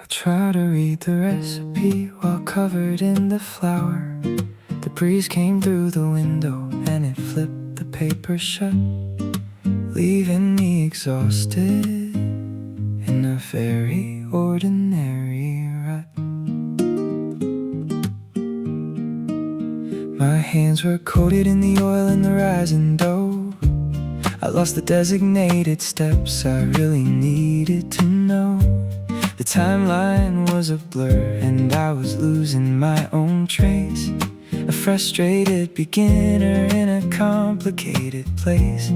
Try to read the recipe while covered in the flour. The breeze came through the window and it flipped the paper shut, leaving me exhausted in a very ordinary rut. My hands were coated in the oil and the rising dough. I lost the designated steps I really needed to know. The timeline was a blur and I was losing my own trace, a frustrated beginner in a complicated place.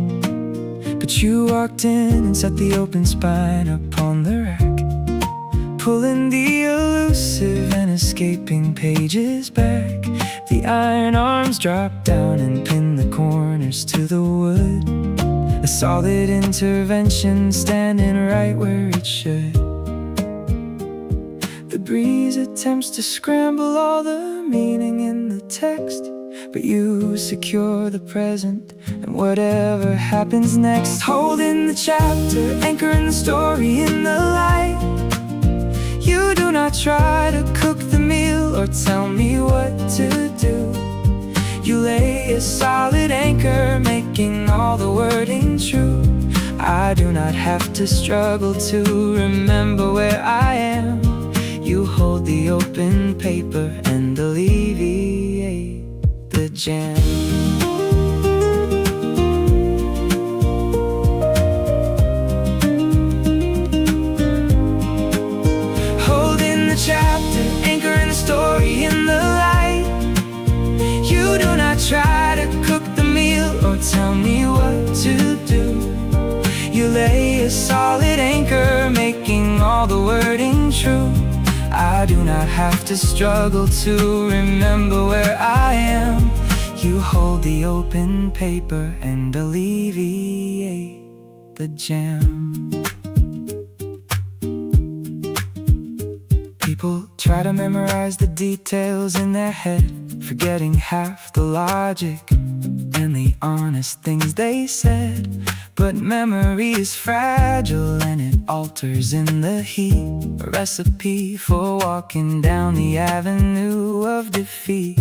But you walked in and set the open spine upon the rack, pulling the elusive and escaping pages back. The iron arms dropped down and pinned the corners to the wood, a solid intervention standing right where it should. The breeze attempts to scramble all the meaning in the text, but you secure the present and whatever happens next. Holding the chapter, anchoring the story in the light. You do not try to cook the meal or tell me what to do. You lay a solid anchor, making all the wording true. I do not have to struggle to remember where I am. You hold the open paper and alleviate the jam. Holding the chapter, anchoring the story in the light. You do not try to cook the meal or tell me what to do. You lay a solid anchor, making all the wording true. I do not have to struggle to remember where I am. You hold the open paper and alleviate the jam. People try to memorize the details in their head, forgetting half the logic and the honest things they said. But memory is fragile and it alters in the heat, a recipe for walking down the avenue of defeat.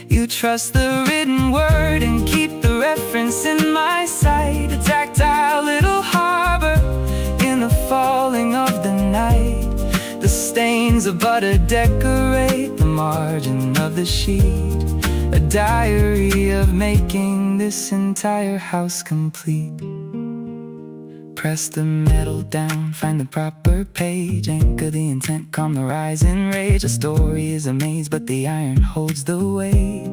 You trust the written word and keep the reference in my sight, a tactile little harbor in the falling of the night. The stains of butter decorate the margin of the sheet, a diary of making this entire house complete. Press the metal down, find the proper page, anchor the intent, calm the rising rage. A story is a maze, but the iron holds the weight.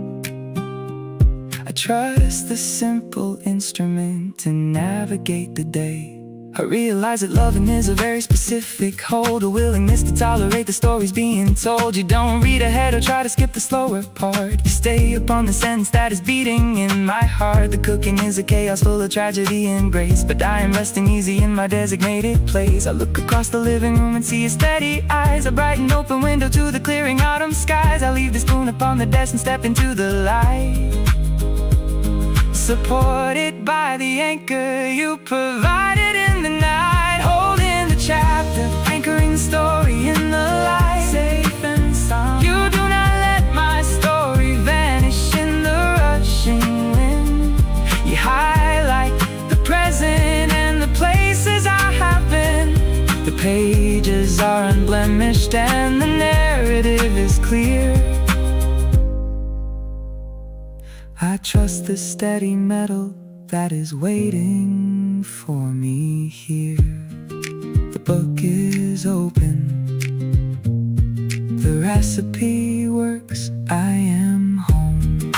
I trust the simple instrument to navigate the day. I realize that loving is a very specific hold, a willingness to tolerate the stories being told. You don't read ahead or try to skip the slower part. You stay upon the sentence that is beating in my heart. The cooking is a chaos full of tragedy and grace, but I am resting easy in my designated place. I look across the living room and see your steady eyes, a bright and open window to the clearing autumn skies. I leave the spoon upon the desk and step into the light, supported by the anchor you provided in the night. Holding the chapter, anchoring the story in the light, safe and sound. You do not let my story vanish in the rushing wind. You highlight the present and the places I have been. The pages are unblemished and the narrative is clear. I trust the steady metal that is waiting for me here. The book is open, the recipe works, I am home.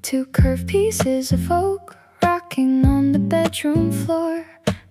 Two curved pieces of oak rocking on the bedroom floor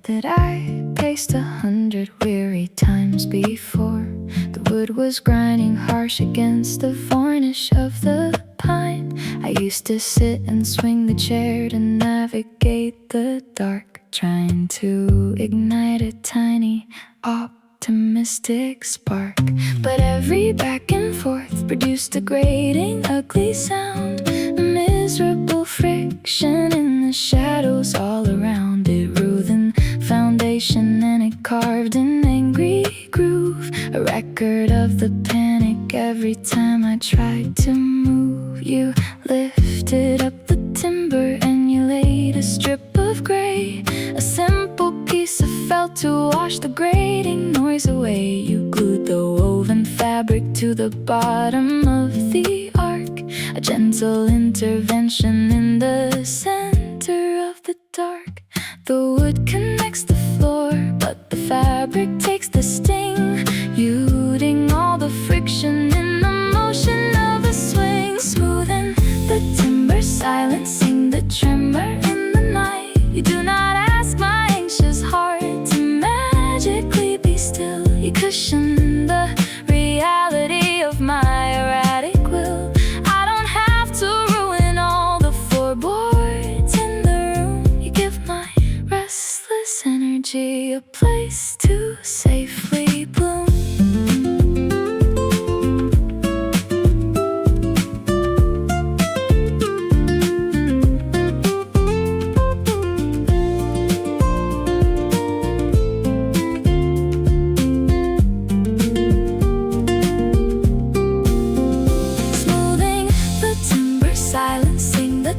that I paced 100 weary times before. The wood was grinding harsh against the varnish of the pine. I used to sit and swing the chair to navigate the dark. trying to ignite a tiny optimistic spark. But every back and forth produced a grating, ugly sound, a miserable friction in the shadows all around it. Ruined foundation and it carved an angry groove, a record of the panic every time I tried to move. You lifted up the timber and you laid a strip of gray, a simple piece of felt to wash the grating noise away. You glued the woven fabric to the bottom of the arc, a gentle intervention in the center of the dark. The wood connects the floor, but the fabric takes the sting, muting all the friction in the motion of a swing. Smoothing the timber, silencing the tremor in the night. You do not ask my anxious heart to magically be still. You cushion the reality of my erratic will. I don't have to ruin all the floorboards in the room. You give my restless energy a place to safely bloom.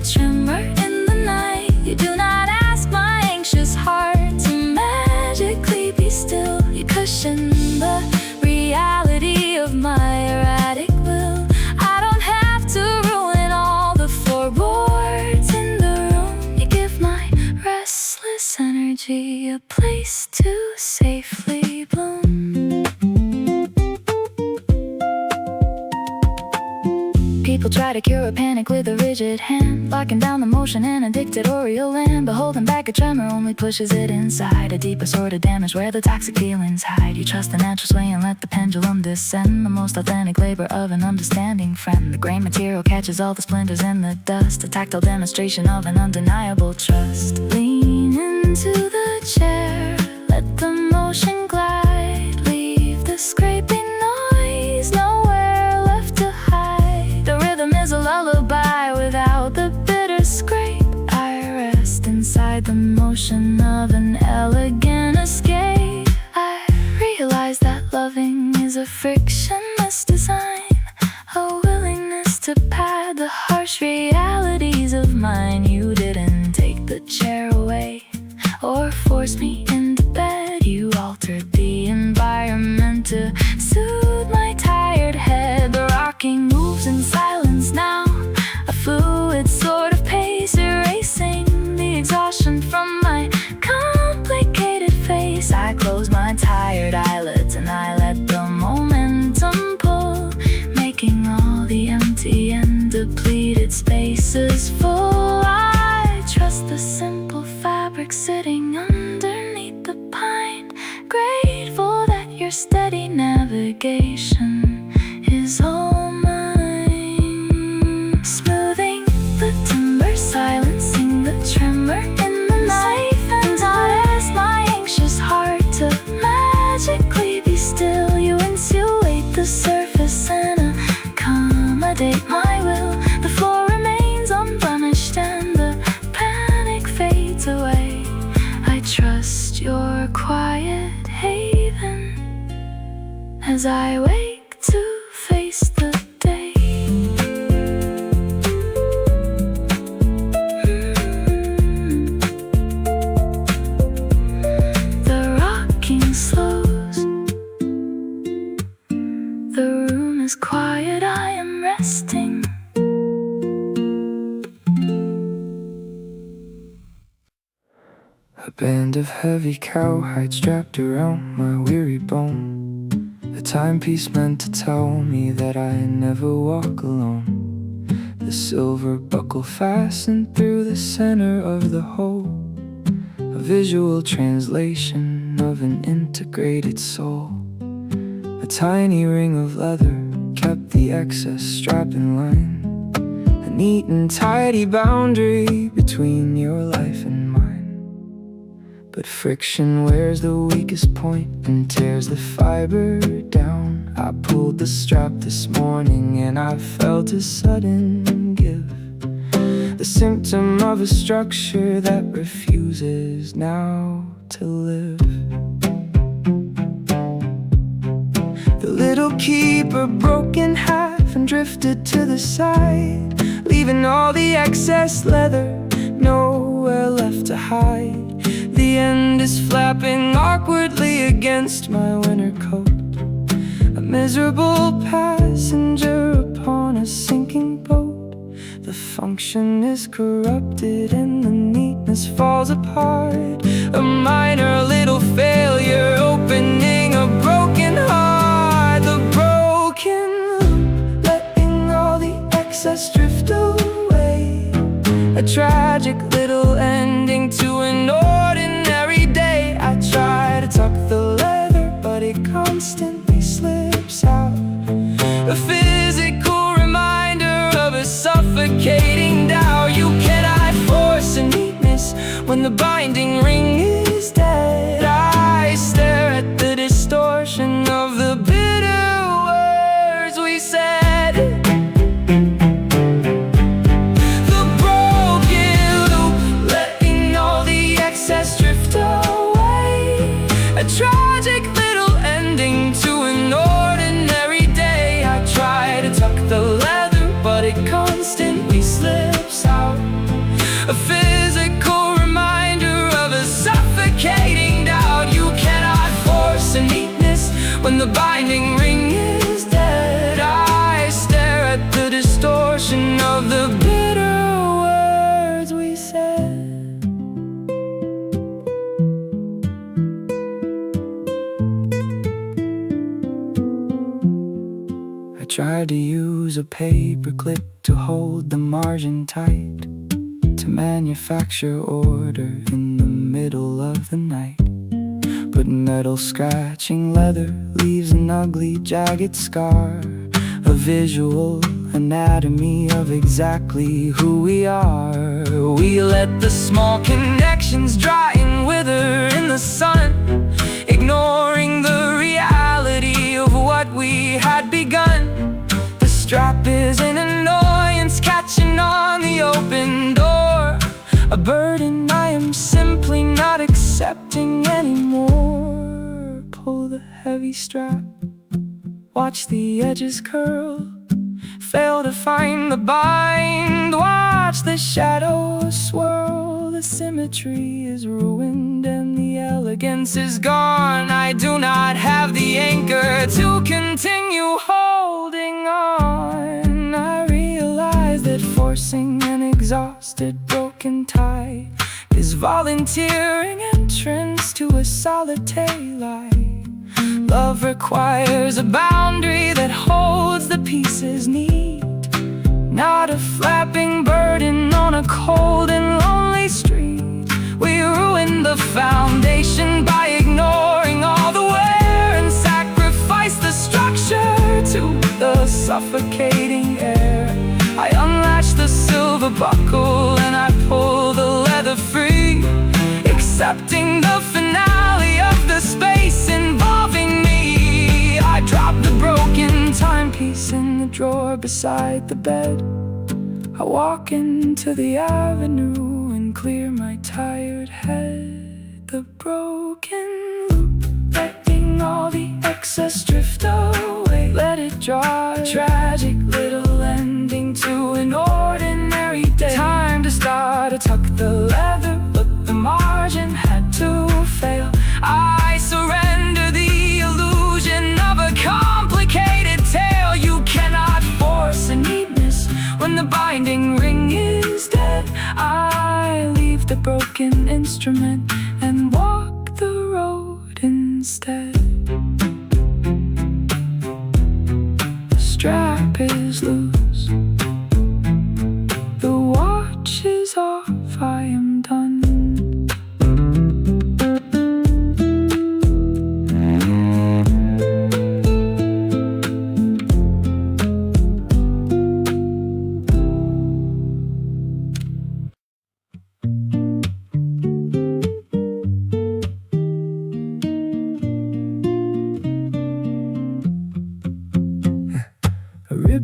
Tremor in the night. You do not ask my anxious heart to magically be still. You cushion the reality of my erratic will. I don't have to ruin all the floorboards in the room. You give my restless energy a place to safely bloom. People try to cure a panic with a rigid hand, locking down the motion in a dictatorial land. But holding back a tremor only pushes it inside, a deeper sort of damage where the toxic feelings hide. You trust the natural sway and let the pendulum descend, the most authentic labor of an understanding friend. The grain material catches all the splinters and the dust, a tactile demonstration of an undeniable trust. Lean into the chair, let the motion glide, leave the scraping noise nowhere left to hide. The rhythm is a lullaby without the bitter scrape. I rest inside the motion of an elegant escape. I realize that loving is a frictionless design, a willingness to pad the harsh realities of mine. You didn't take the chair away or force me into bed. You altered the environment to soothe my tired head. The rocking moves in silence now, a fluid sort of pace, erasing the exhaustion from my complicated face. I close my tired eyelids and I let the momentum pull, making all the empty and depleted spaces full. I trust the simple fabric sitting underneath the pine, grateful that your steady navigation is all mine. Smoothing the timber, silencing the tremor in the night, and I ask my anxious heart to magically be still. You insulate the surface and accommodate my will. The floor remains unblemished and the panic fades away. I trust your quiet haven as I wake to face the day. The rocking slows, the room is quiet, I am resting. A band of heavy cowhide strapped around my weary bone, a timepiece meant to tell me that I never walk alone. The silver buckle fastened through the center of the hole, a visual translation of an integrated soul. A tiny ring of leather kept the excess strap in line, a neat and tidy boundary between your life and mine. But friction wears the weakest point and tears the fiber down. I pulled the strap this morning and I felt a sudden give, the symptom of a structure that refuses now to live. The little keeper broke in half and drifted to the side, leaving all the excess leather nowhere left to hide. The end is flapping awkwardly against my winter coat, a miserable passenger upon a sinking boat. The function is corrupted and the neatness falls apart. A minor little failure opening a broken heart. The broken loop, letting all the excess drift away. A tragic little ending to an ordinary day. I try to tuck the leather, but it constantly slips out. A physical reminder of a suffocating doubt. You cannot force a neatness when the binding ring is dead. I stare at the distortion of the bitter words we said. The broken loop, letting all the excess drift away. A tragic little ending to an ordinary day. I try to tuck the leather, but it constantly slips out. A physical reminder of a suffocating doubt. You cannot force a neatness when the binding ring is dead. I stare at the distortion of the bitter words we said. I tried to use a paper clip to hold the margin tight, to manufacture order in the middle of the night. But metal scratching leather leaves an ugly jagged scar, a visual anatomy of exactly who we are. We let the small connections dry and wither in the sun, ignoring the reality of what we had begun. The strap is an annoyance catching on the open door, a burden I am simply not accepting anymore. Pull the heavy strap, watch the edges curl, fail to find the bind, watch the shadows swirl. The symmetry is ruined and the elegance is gone. I do not have the anchor to continue holding on. I realize that forcing an exhausted, broken tie is volunteering entrance to a solitary life. Love requires a boundary that holds the pieces neat, not a flapping burden on a cold and lonely street. We ruin the foundation by ignoring all the wear and sacrifice the structure to the suffocating air. I unlatch the silver buckle and I pull the leather free, accepting the finale of the space involving me. I drop the broken timepiece in the drawer beside the bed. I walk into the avenue and clear my tired head. The broken loop, letting all the excess drift away. Let it dry, tragic little ending to an ordinary day. Time to start to tuck the leather, but the margin had to fail. I surrender the illusion of a complicated tale. You cannot force a neatness when the binding ring is dead. I leave the broken instrument and walk the road instead. The strap is loose, the watch is off, I am done.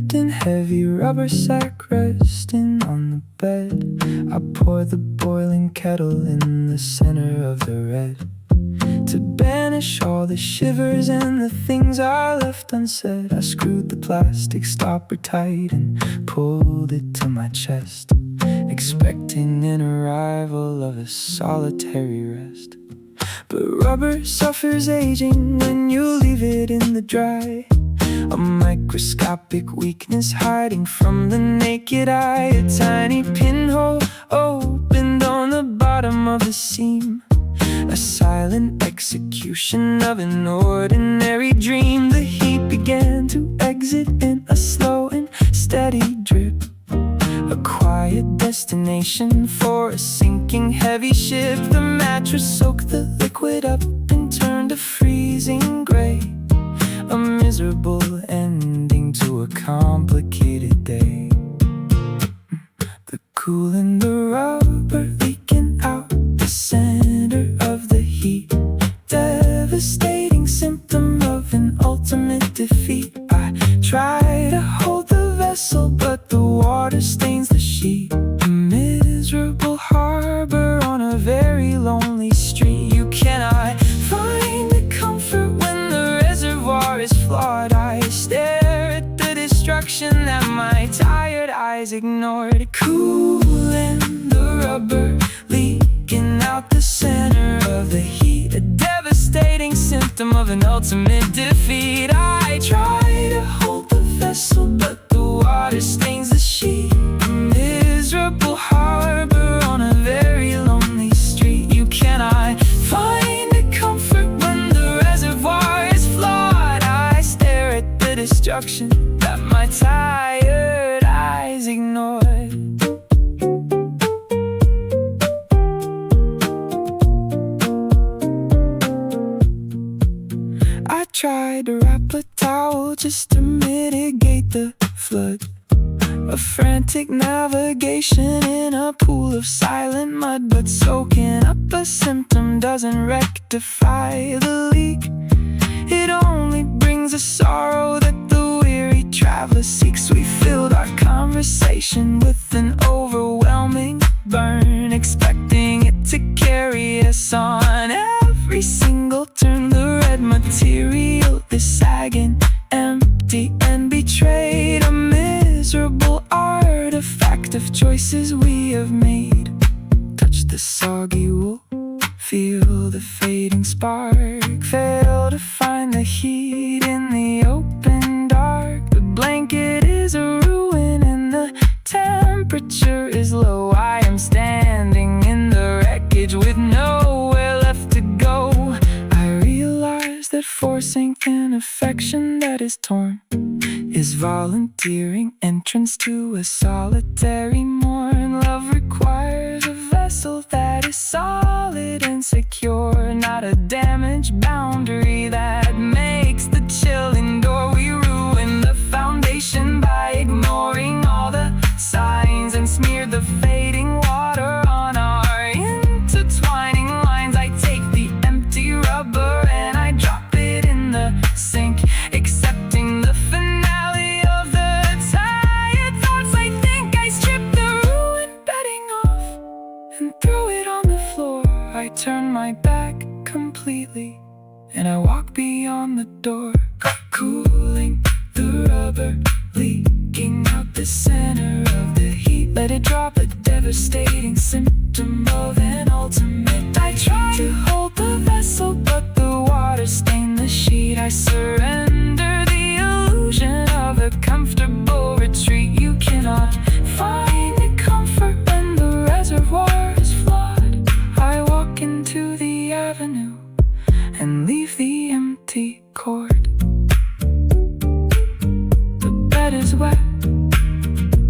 wrapped in heavy rubber sack resting on the bed. I pour the boiling kettle in the center of the red to banish all the shivers and the things I left unsaid. I screwed the plastic stopper tight and pulled it to my chest, expecting an arrival of a solitary rest. But rubber suffers aging when you leave it in the dry, a microscopic weakness hiding from the naked eye. A tiny pinhole opened on the bottom of the seam, a silent execution of an ordinary dream. The heat began to exit in a slow and steady drip, a quiet destination for a sinking heavy ship. The mattress soaked the liquid up and turned a freezing gray, a miserable ending to a complicated day. The cool in the rubber leaking out the center of the heat, devastating symptom of an ultimate defeat. I try to hold the vessel, but the water stains the sheet. A miserable harbor on a very lonely street. You cannot find the comfort when the reservoir is flawed. I stare at the destruction that my tired eyes ignored. Cool in the rubber leaking out the center of the heat, a devastating symptom of an ultimate defeat. I try to hold the vessel, but the water stains the sheet. A miserable harbor on a very lonely street. You cannot find a comfort when the reservoir is flawed. I stare at the destruction that my tired eyes ignored. I tried to wrap a towel just to mitigate the flood, a frantic navigation in a pool of silent mud. But soaking up a symptom doesn't rectify the leak. It only brings a sorrow that the weary traveler seeks. We filled our conversation with an overwhelming burn, expecting it to carry us on every single turn. The red material is sagging, empty and betrayed, a miserable artifact of choices we have made. Touch the soggy wool, feel the fading spark, fail to find the heat in the open dark. The blanket is a ruin and the temperature is low. I am standing in the wreckage with nowhere left to go. I realize that forcing an affection that is torn is volunteering entrance to a solitary morn. Love requires a vessel that is solid and secure, not a damaged boundary that makes the chill indoor. We ruin the foundation by ignoring all the signs and smear the fading water on our intertwining lines. I take the empty rubber and I drop it in the sink, accepting the finale of the tired thoughts. I think I stripped the ruined bedding off and threw it on the floor. I turn my back completely and I walk beyond the door. Cooling the rubber, leaking out the center of the heat. Let it drop, a devastating symptom of an ultimate. I try to hold the vessel, but the water stained the sheet. I surrender the illusion of a comfortable retreat. You cannot find a comfort when the reservoir is flawed. I walk into the avenue and leave the empty cord. The bed is wet,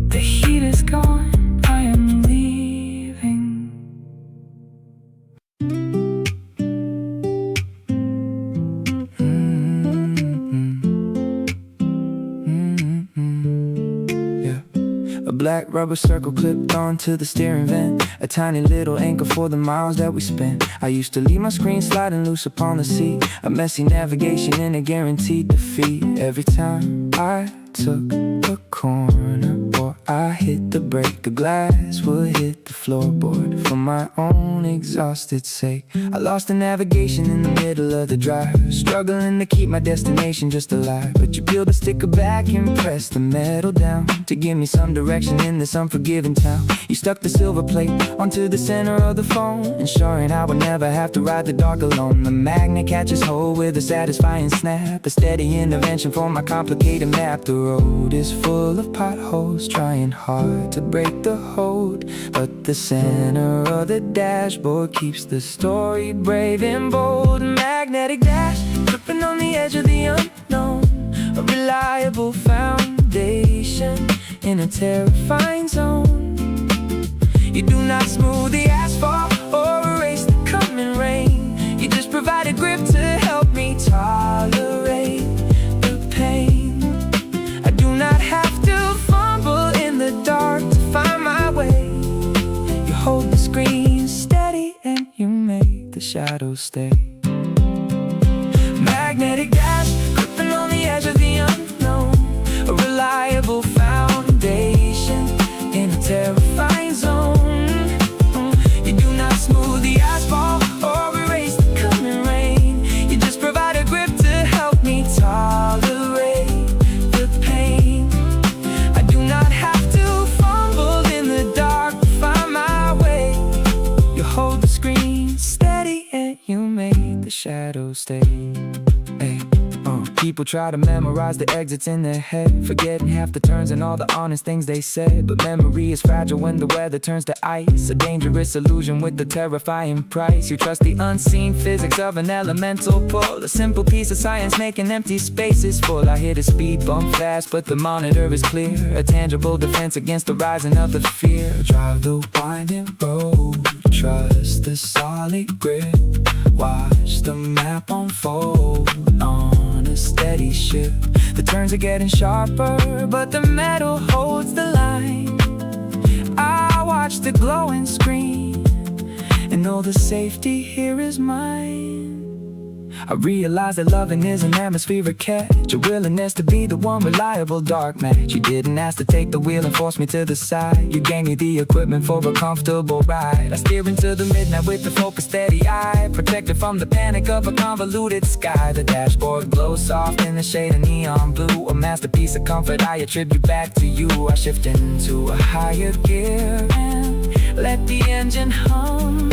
the heat is gone, I am leaving. A black rubber circle clipped onto the steering vent, a tiny little anchor for the miles that we spent. I used to leave my screen sliding loose upon the seat, a messy navigation and a guaranteed defeat. Every time I took a corner, or I hit the brake. The glass would hit the floorboard for my own exhausted sake. I lost the navigation in the middle of the drive, struggling to keep my destination just alive. But you peeled the sticker back and pressed the metal down to give me some direction in this unforgiving town. You stuck the silver plate onto the center of the phone, ensuring I would never have to ride the dark alone. The magnet catches hold with a satisfying snap, a steady intervention for my complicated map. The road is full of potholes, trying hard to break the hold, but the center of the dashboard keeps the story brave and bold. Magnetic dash, tripping on the edge of the unknown, a reliable foundation in a terrifying zone. You do not smooth the asphalt or erase the coming rain. You just provide a grip to help me tolerate the pain. I do not have to fumble in the dark to find my way. You hold the screen steady and you make the shadows stay. Magnetic dash, gripping on the edge of the unknown, a reliable foundation in a terrifying zone. You do not smooth the asphalt or erase the coming rain. You just provide a grip to help me tolerate the pain. I do not have to fumble in the dark to find my way. You hold the screen steady and you make the shadows stay. Hey. People try to memorize the exits in their head, forgetting half the turns and all the honest things they said. But memory is fragile when the weather turns to ice, a dangerous illusion with the terrifying price. You trust the unseen physics of an elemental pull, a simple piece of science making empty spaces full. I hit a speed bump fast, but the monitor is clear, a tangible defense against the rising of the fear. Drive the winding road, trust the solid grip, watch the map unfold on a steady ship. The turns are getting sharper, but the metal holds the line. I watch the glowing screen and know the safety here is mine. I realize that loving is an atmospheric catch, a willingness to be the one reliable dark match. You didn't ask to take the wheel and force me to the side. You gave me the equipment for a comfortable ride. I steer into the midnight with the focused steady eye, protected from the panic of a convoluted sky. The dashboard glows soft in the shade of neon blue, a masterpiece of comfort I attribute back to you. I shift into a higher gear and let the engine hum,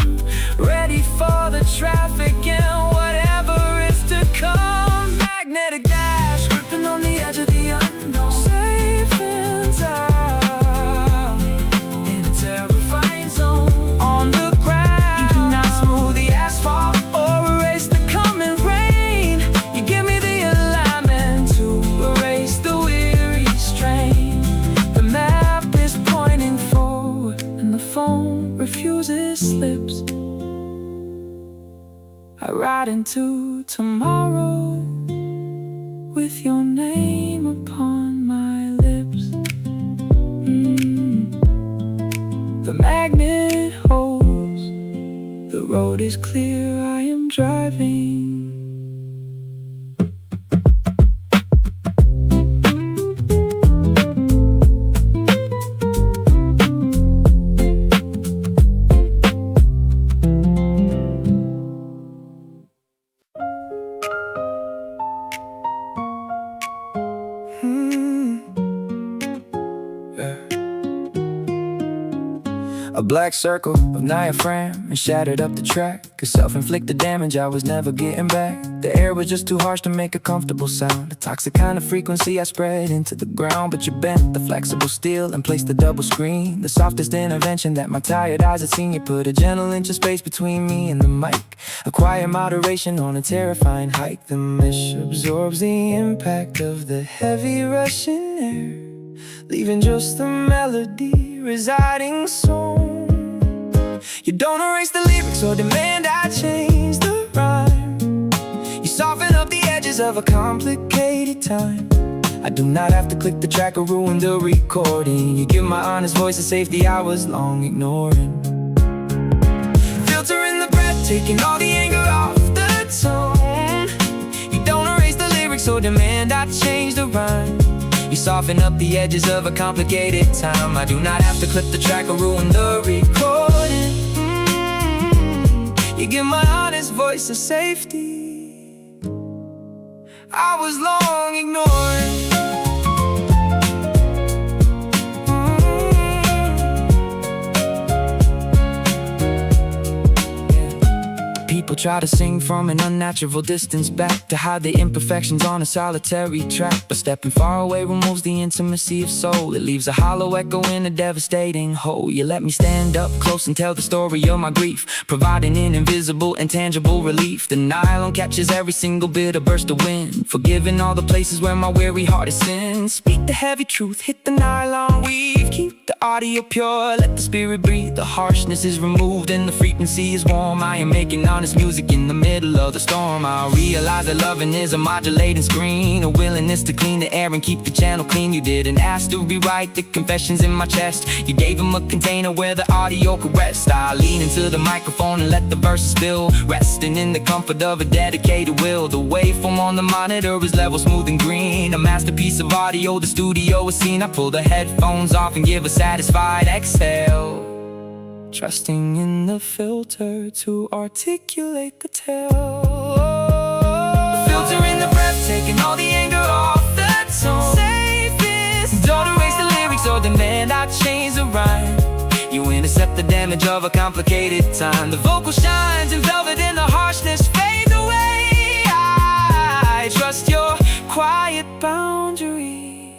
ready for the traffic and whatever is to come. Magnetic dash, gripping on the edge of the unknown, safe and sound in a terrifying zone. On the ground, you do not smooth the asphalt or erase the coming rain. You give me the alignment to erase the weary strain. The map is pointing forward and the phone refuses slips. I ride into tomorrow with your name upon my lips. The magnet holds, the road is clear, I am driving. A black circle of diaphragm and shattered up the track, a self-inflicted damage I was never getting back. The air was just too harsh to make a comfortable sound, a toxic kind of frequency I spread into the ground. But you bent the flexible steel and placed the double screen, the softest intervention that my tired eyes had seen. You put a gentle inch of space between me and the mic, acquire moderation on a terrifying hike. The mesh absorbs the impact of the heavy rushing air, leaving just the melody residing song. You don't erase the lyrics or demand I change the rhyme. You soften up the edges of a complicated time. I do not have to click the track or ruin the recording. You give my honest voice a safety I was long ignoring. Filtering the breath, taking all the anger off the tone. You don't erase the lyrics or demand I change the rhyme. You soften up the edges of a complicated time. I do not have to clip the track or ruin the recording. You give my honest voice a safety I was long ignoring. People try to sing from an unnatural distance back to hide the imperfections on a solitary track. But stepping far away removes the intimacy of soul. It leaves a hollow echo in a devastating hole. You let me stand up close and tell the story of my grief, providing an invisible and tangible relief. The nylon captures every single bit of burst of wind, forgiving all the places where my weary heart is sin. Speak the heavy truth, hit the nylon weave, keep the audio pure, let the spirit breathe. The harshness is removed and the frequency is warm. I am making honest music in the middle of the storm. I realize that loving is a modulating screen, a willingness to clean the air and keep the channel clean. You didn't ask to rewrite the confessions in my chest. You gave them a container where the audio could rest. I lean into the microphone and let the verses spill, resting in the comfort of a dedicated will. The waveform on the monitor is level, smooth and green, a masterpiece of audio the studio has seen. I pull the headphones off and give a satisfied exhale, trusting in the filter to articulate the tale. Filtering the breath, taking all the anger off the tone. Safest, don't erase the lyrics or demand I change the rhyme. You intercept the damage of a complicated time. The vocal shines in velvet and the harshness fades away. I trust your quiet boundary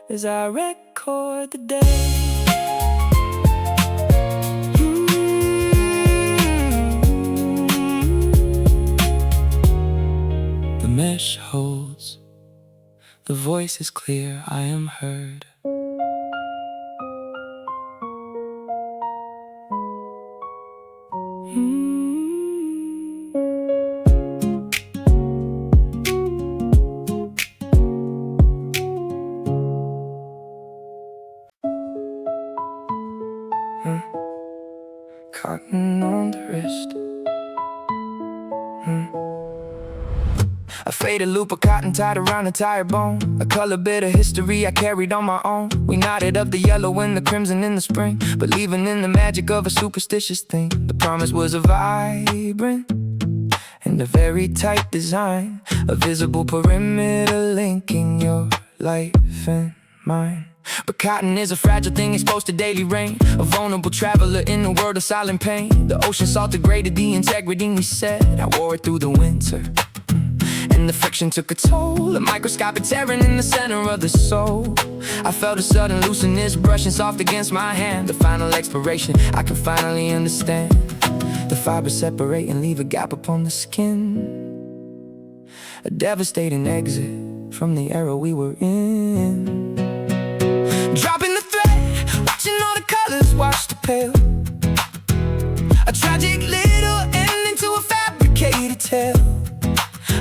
as I record the day. The mesh holds, the voice is clear, I am heard. Cotton on the wrist. A faded loop of cotton tied around a tired bone, a color bit of history I carried on my own. We knotted up the yellow and the crimson in the spring, believing in the magic of a superstitious thing. The promise was a vibrant and a very tight design, a visible perimeter linking your life and mine. But cotton is a fragile thing exposed to daily rain, a vulnerable traveler in a world of silent pain. The ocean salt degraded the integrity we said. I wore it through the winter, and the friction took a toll, a microscopic tearing in the center of the soul. I felt a sudden looseness brushing soft against my hand. The final expiration, I can finally understand. The fibers separate and leave a gap upon the skin, a devastating exit from the era we were in. Dropping the thread, watching all the colors wash to pale, a tragic little ending to a fabricated tale.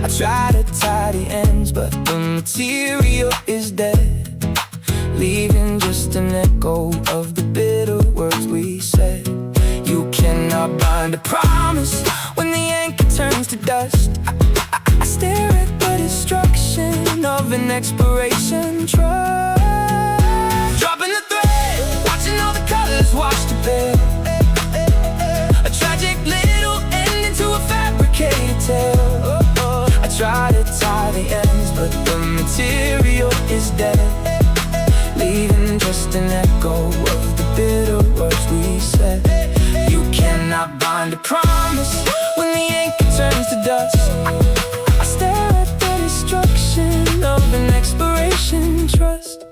I try to tie the ends, but the material is dead, leaving just an echo of the bitter words we said. You cannot bind a promise when the anchor turns to dust. I stare at the destruction of an expiration trust. Dropping the thread, watching all the colors wash to pale, a tragic little ending to a fabricated tale. I try to tie the ends, but the material is dead, leaving just an echo of the bitter words we said. You cannot bind a promise when the anchor turns to dust. I stare at the destruction of an expiration trust.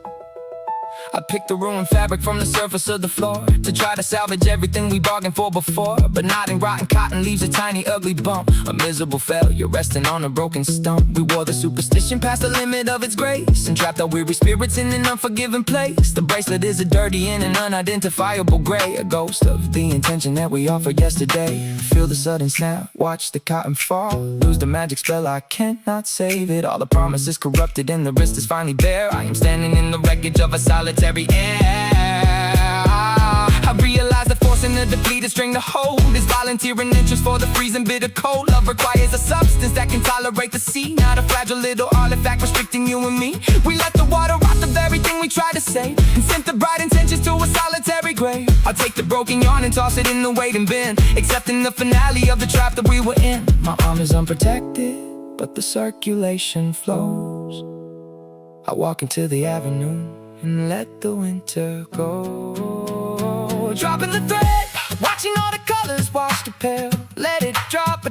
I picked the ruined fabric from the surface of the floor to try to salvage everything we bargained for before. But nodding rotten cotton leaves a tiny ugly bump, a miserable failure resting on a broken stump. We wore the superstition past the limit of its grace and trapped our weary spirits in an unforgiving place. The bracelet is a dirty and an unidentifiable gray, a ghost of the intention that we offered yesterday. Feel the sudden snap, watch the cotton fall, lose the magic spell, I cannot save it. All the promise is corrupted and the wrist is finally bare. I am standing in the wreckage of a solitary air. I realize the force crossing a depleted string to hold is volunteering interest for the freezing bitter cold. Love requires a substance that can tolerate the sea, not a fragile little artifact restricting you and me. We let the water rot the very thing we try to say, and sent the bright intentions to a solitary grave. I'll take the broken yarn and toss it in the waiting bin, accepting the finale of the trap that we were in. My arm is unprotected, but the circulation flows. I walk into the avenue and let the winter go. Dropping the thread, watching all the colors wash the pale. Let it drop, a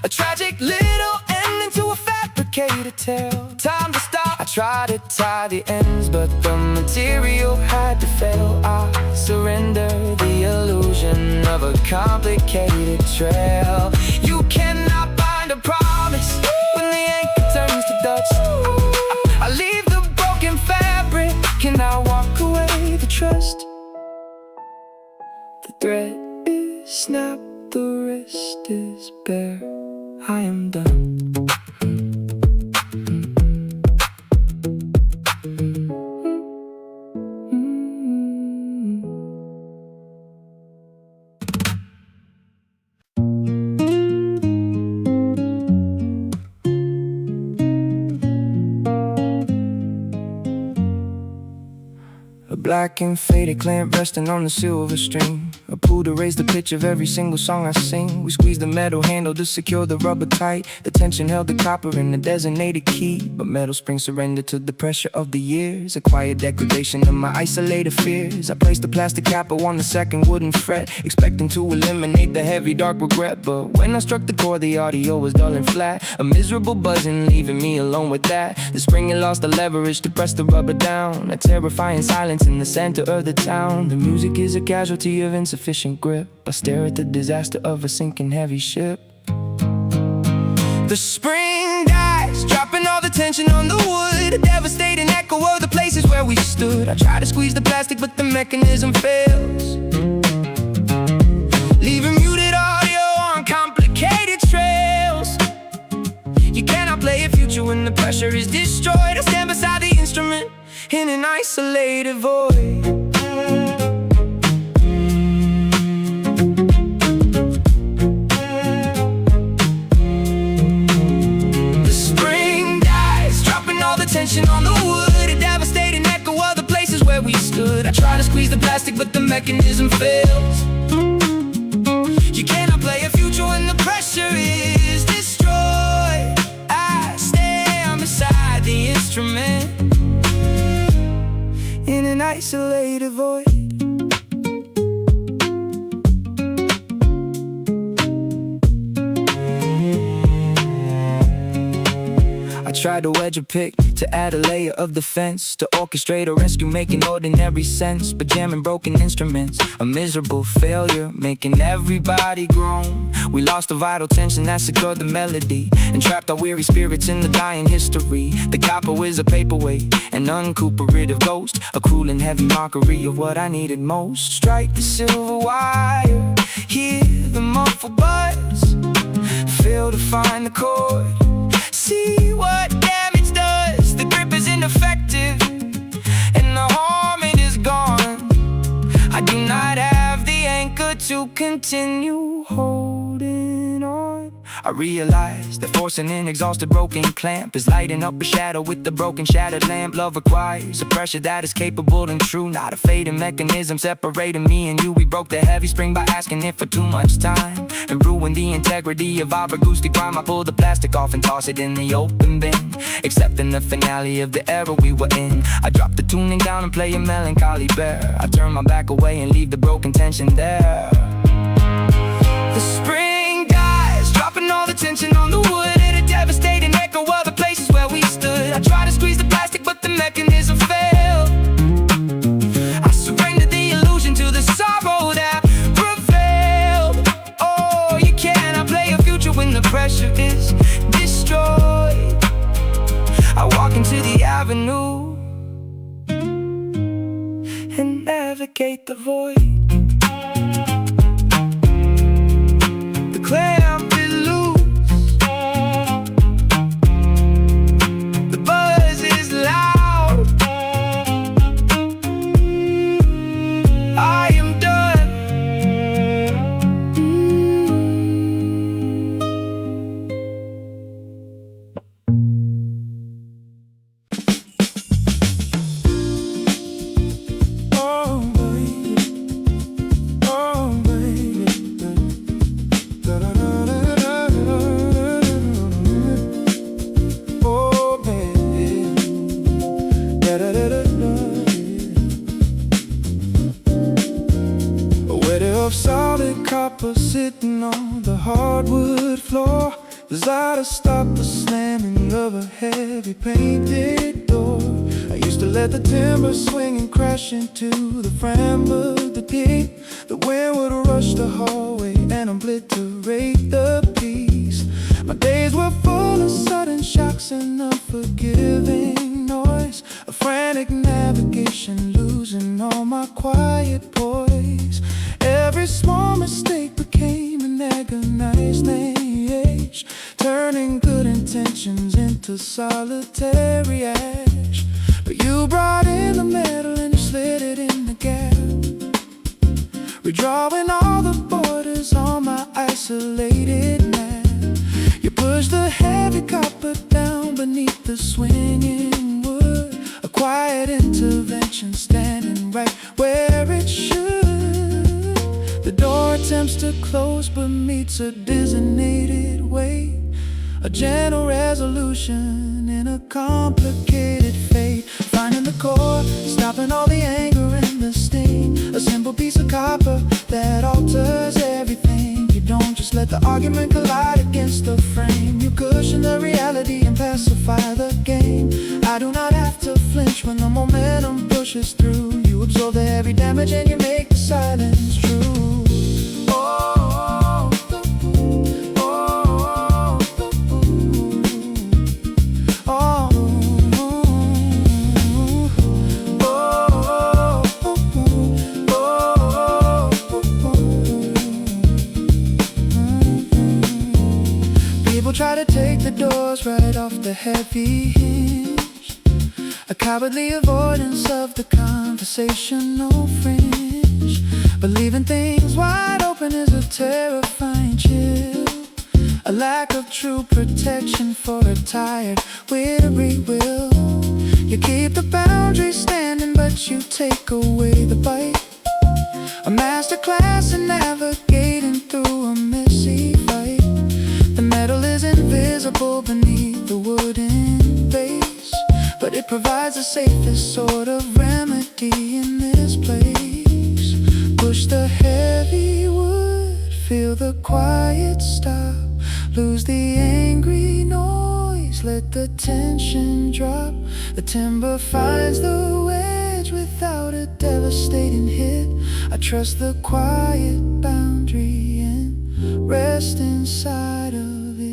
tragic little end into a fabricated tale. Time to stop. I try to tie the ends, but the material had to fail. I surrender the illusion of a complicated trail. You cannot bind a promise when the anchor turns to dust. I leave the broken fabric and I walk away the trust. The thread is snapped, the wrist is bare. I am done. A black and faded clamp resting on the silver string. A pool to raise the pitch of every single song I sing. We squeeze the metal handle to secure the rubber tight. The tension held the copper in the designated key, but metal springs surrendered to the pressure of the years. A quiet degradation of my isolated fears. I placed the plastic capo on the second wooden fret, expecting to eliminate the heavy dark regret. But when I struck the chord, the audio was dull and flat. A miserable buzzing, leaving me alone with that. The spring had lost the leverage to press the rubber down. A terrifying silence in the center of the town. The music is a casualty of insufficient grip. I stare at the disaster of a sinking heavy ship. The spring dies, dropping all the tension on the wood. A devastating echo of the places where we stood. I try to squeeze the plastic, but the mechanism fails, leaving muted audio on complicated trails. You cannot play a future when the pressure is destroyed. I stand beside the instrument in an isolated void. Tension on the wood, a devastating echo of the places where we stood. I try to squeeze the plastic, but the mechanism fails. You cannot play a future when the pressure is destroyed. I stand beside the instrument in an isolated void. I tried to wedge a pick to add a layer of defense, to orchestrate a rescue making ordinary sense, but jamming broken instruments, a miserable failure, making everybody groan. We lost the vital tension that secured the melody, and trapped our weary spirits in the dying history. The copper is a paperweight, an uncooperative ghost, a cruel and heavy mockery of what I needed most. Strike the silver wire, hear the muffled buzz, feel to find the chord. See what damage does. The grip is ineffective and the harmony is gone. I do not have the anchor to continue holding on. I realize that forcing an exhausted broken clamp is lighting up a shadow with the broken shattered lamp. Love requires a pressure that is capable and true, not a fading mechanism separating me and you. We broke the heavy spring by asking it for too much time, and ruined the integrity of our acoustic rhyme. I pulled the plastic off and tossed it in the open bin, accepting the finale of the era we were in. I dropped the tuning down and play a melancholy bear. I turn my back away and leave the broken tension there. The spring dies, dropping all the tension on the wood, and a devastating echo of the places where we stood. I try to squeeze the plastic, but the mechanism failed. I surrendered the illusion to the sorrow that prevailed. Oh, you cannot play a future when the pressure is destroyed. I walk into the avenue and navigate the void. The clamp is loose, the buzz is loud. I am done. desire to stop the slamming of a heavy painted door. I used to let the timber swing and crash into the frame of the peak. The wind would rush the hallway and obliterate the peace. My days were full of sudden shocks and unforgiving noise, a frantic navigation, losing all my quiet poise. Every small mistake became an agonized age, turning good intentions into solitary ash. But you brought in the metal and you slid it in the gap, redrawing all the borders on my isolated map. You pushed the heavy copper down beneath the swinging wood, a quiet intervention standing right where it should. The door attempts to close but meets a designated way, a gentle resolution in a complicated fate. Finding the core, stopping all the anger and the sting, a simple piece of copper that alters everything. You don't just let the argument collide against the frame, you cushion the reality and pacify the game. I do not have to flinch when the momentum pushes through. You absorb the heavy damage and you make the silence true. Try to take the doors right off the heavy hinge, a cowardly avoidance of the conversational fringe. But leaving things wide open is a terrifying chill, a lack of true protection for a tired, weary will. You keep the boundaries standing but you take away the bite, a masterclass in navigating through a messy fight. The metal is invisible beneath the wooden base, but it provides the safest sort of remedy in this place. Push the heavy wood, feel the quiet stop, lose the angry noise, let the tension drop. The timber finds the wedge without a devastating hit. I trust the quiet boundary and rest inside of it.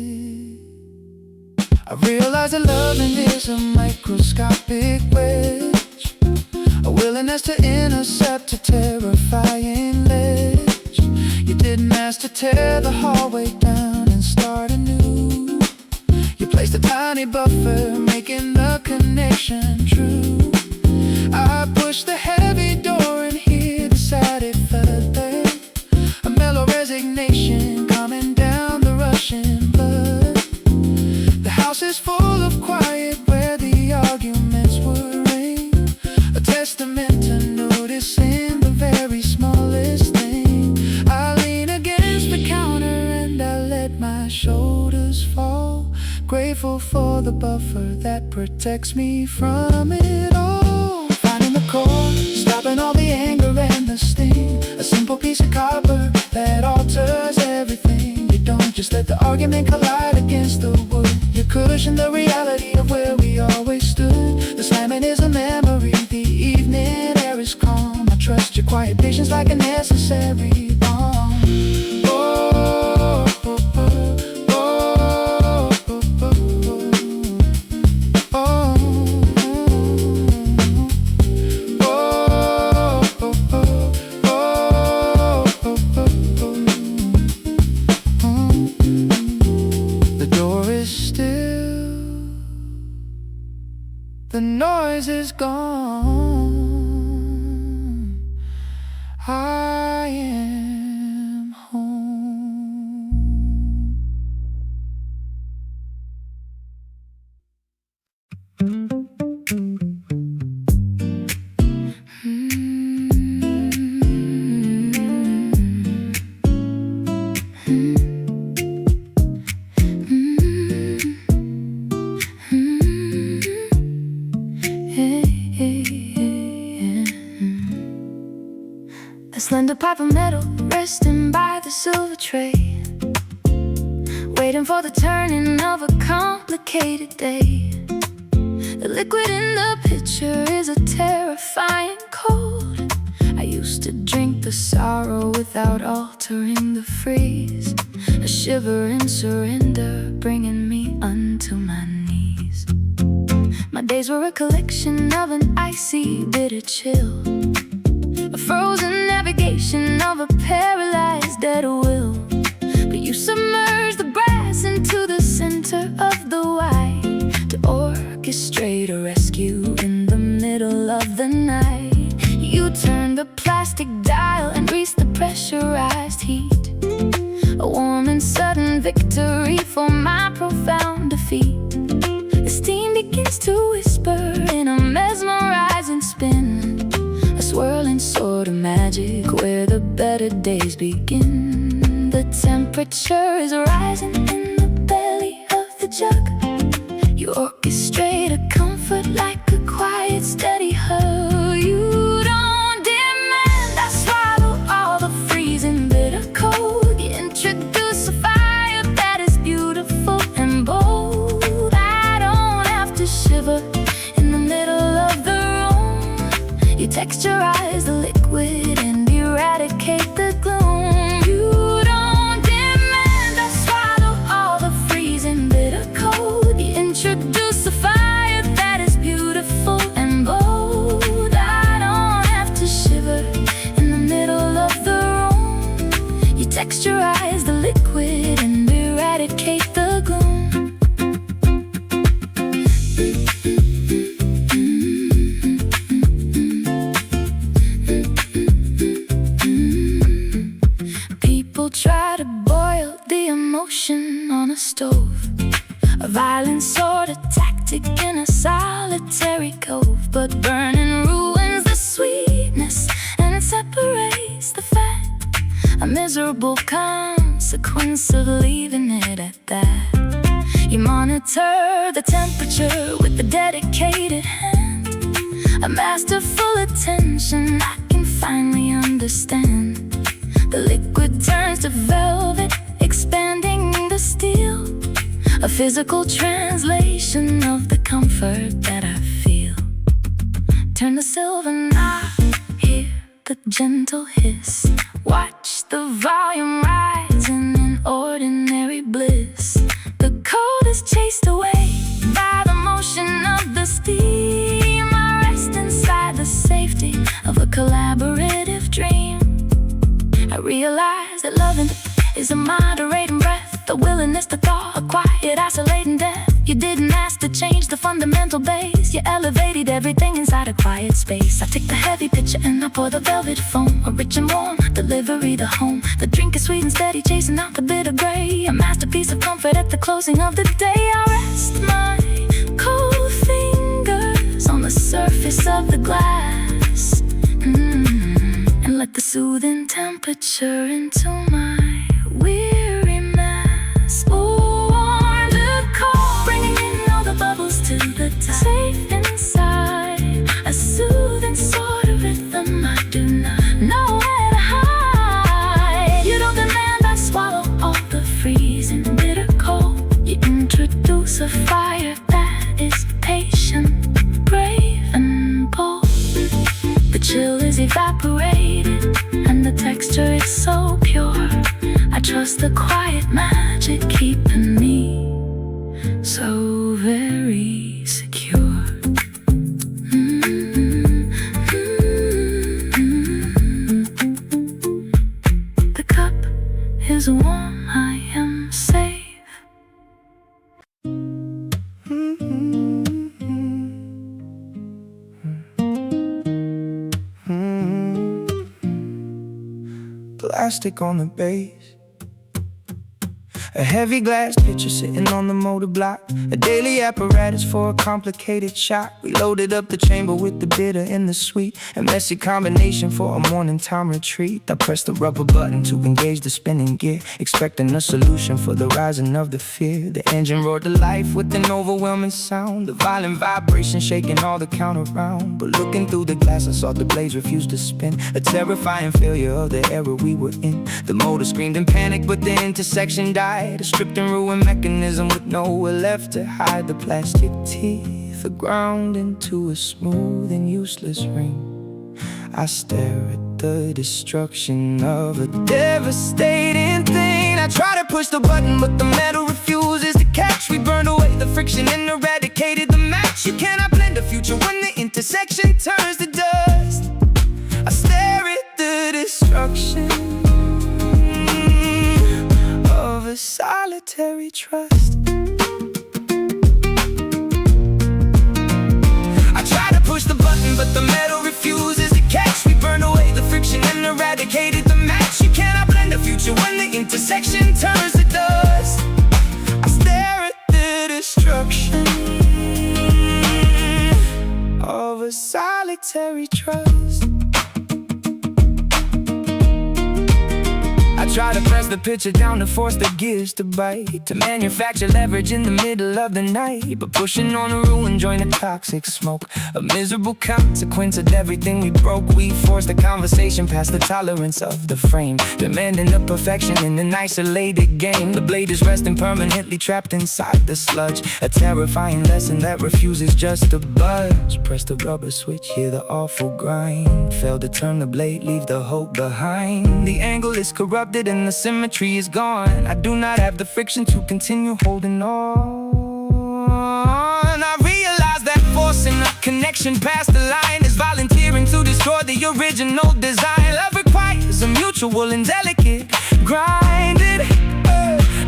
I realize that loving is a microscopic wedge, a willingness to intercept a terrifying ledge. You didn't ask to tear the hallway down and start anew. You placed a tiny buffer, making the connection true. I pushed the heavy door and here decided felt there, a mellow resignation coming down the rushing blood. The house is full of quiet where the arguments would reign, a testament to noticing the very smallest thing. I lean against the counter and I let my shoulders fall, grateful for the buffer that protects me from it all. Finding the core, stopping all the anger and the sting, a simple piece of copper that alters everything. You don't just let the argument collide against the wood, you cushion the reality of where we always stood. The slamming is a memory, the evening air is calm. I trust your quiet patience like a necessary balm. The noise is gone, I am home. A slender pipe of metal resting by the silver tray, waiting for the turning of a complicated day. The liquid in the pitcher is a terrifying cold. I used to drink the sorrow without altering the freeze. A shiver in surrender, bringing me unto my knees. My days were a collection of an icy, bitter chill, a frozen navigation of a paralyzed dead will. But you submerged the brass into the center of the why, to orchestrate a rescue in the middle of the night. You turned the plastic dial and greased the pressurized heat, a warm and sudden victory for my profound defeat. The steam begins to whisper in a mesmerizing spin, a swirling sort of magic where the better days begin. The temperature is rising in the belly of the jug. You orchestrate a comfort like a quiet, steady hug. You don't demand I swallow all the freezing bitter cold. You introduce a fire that is beautiful and bold. I don't have to shiver in the middle of the room. You texturize the liquid and eradicate the gloom. You don't demand I swallow all the freezing bitter cold. You introduce a fire that is beautiful and bold. I don't have to shiver in the middle of the room. You texturize the liquid and eradicate the gloom. People try to boil the emotion on a stove, a violent sort of tactic in a solitary cove. But burning ruins the sweetness and it separates the fat, a miserable consequence of leaving it at that. You monitor the temperature with a dedicated hand, a masterful attention I can finally understand. The liquid turns to velvet, expanding the steel, a physical translation of the comfort that I feel. Turn the silver knob, hear the gentle hiss, watch the volume rising in ordinary bliss. The cold is chased away by the motion of the steam. I rest inside the safety of a collaborative dream. I realize that loving is a moderating breath, the willingness to thaw, a quiet, isolating death. You didn't ask to change the fundamental base, you elevated everything inside a quiet space. I take the heavy pitcher and I pour the velvet foam, a rich and warm delivery to home. The drink is sweet and steady, chasing out the bitter gray, a masterpiece of comfort at the closing of the day. I rest my cold fingers on the surface of the glass, and let the soothing temperature into my weary mass. Oh, warm the cold, bringing in all the bubbles to the top. Safe inside a soothing sort of rhythm, I do not know where to hide. You don't demand I swallow all the freezing bitter cold. You introduce a fire that is patient, brave and bold. The chill is evaporated and the texture is so pure. I trust the quiet magic keeping me so very secure. The cup is warm, I am safe. Plastic on the base, a heavy glass pitcher sitting on the motor block, a daily apparatus for a complicated shot. We loaded up the chamber with the bitter and the sweet, a messy combination for a morning time retreat. I pressed the rubber button to engage the spinning gear, expecting a solution for the rising of the fear. The engine roared to life with an overwhelming sound, the violent vibration shaking all the count around. But looking through the glass I saw the blades refuse to spin, a terrifying failure of the era we were in. The motor screamed in panic but the intersection died. inside. A stripped and ruined mechanism with nowhere left to hide. The plastic teeth are ground into a smooth and useless ring. I stare at the destruction of a devastating thing. I try to push the button, but the metal refuses to catch. We burned away the friction and eradicated the match. You cannot blend a future when the intersection turns to dust. I stare at the destruction of a solitary trust. I try to push the button, but the metal refuses to catch. We burn away the friction and eradicated the match. You cannot blend the future when the intersection turns to dust. I stare at the destruction of a solitary trust. I try to press the picture down to force the gears to bite, to manufacture leverage in the middle of the night. But pushing on a ruin joint of toxic smoke, a miserable consequence of everything we broke. We forced the conversation past the tolerance of the frame, demanding the perfection in an isolated game. The blade is resting permanently trapped inside the sludge, a terrifying lesson that refuses just to budge. Press the rubber switch, hear the awful grind. Fail to turn the blade, leave the hope behind. The angle is corrupted and the symmetry is gone. I do not have the friction to continue holding on. I realize that forcing a connection past the line is volunteering to destroy the original design. Love requires a mutual and delicate grinding,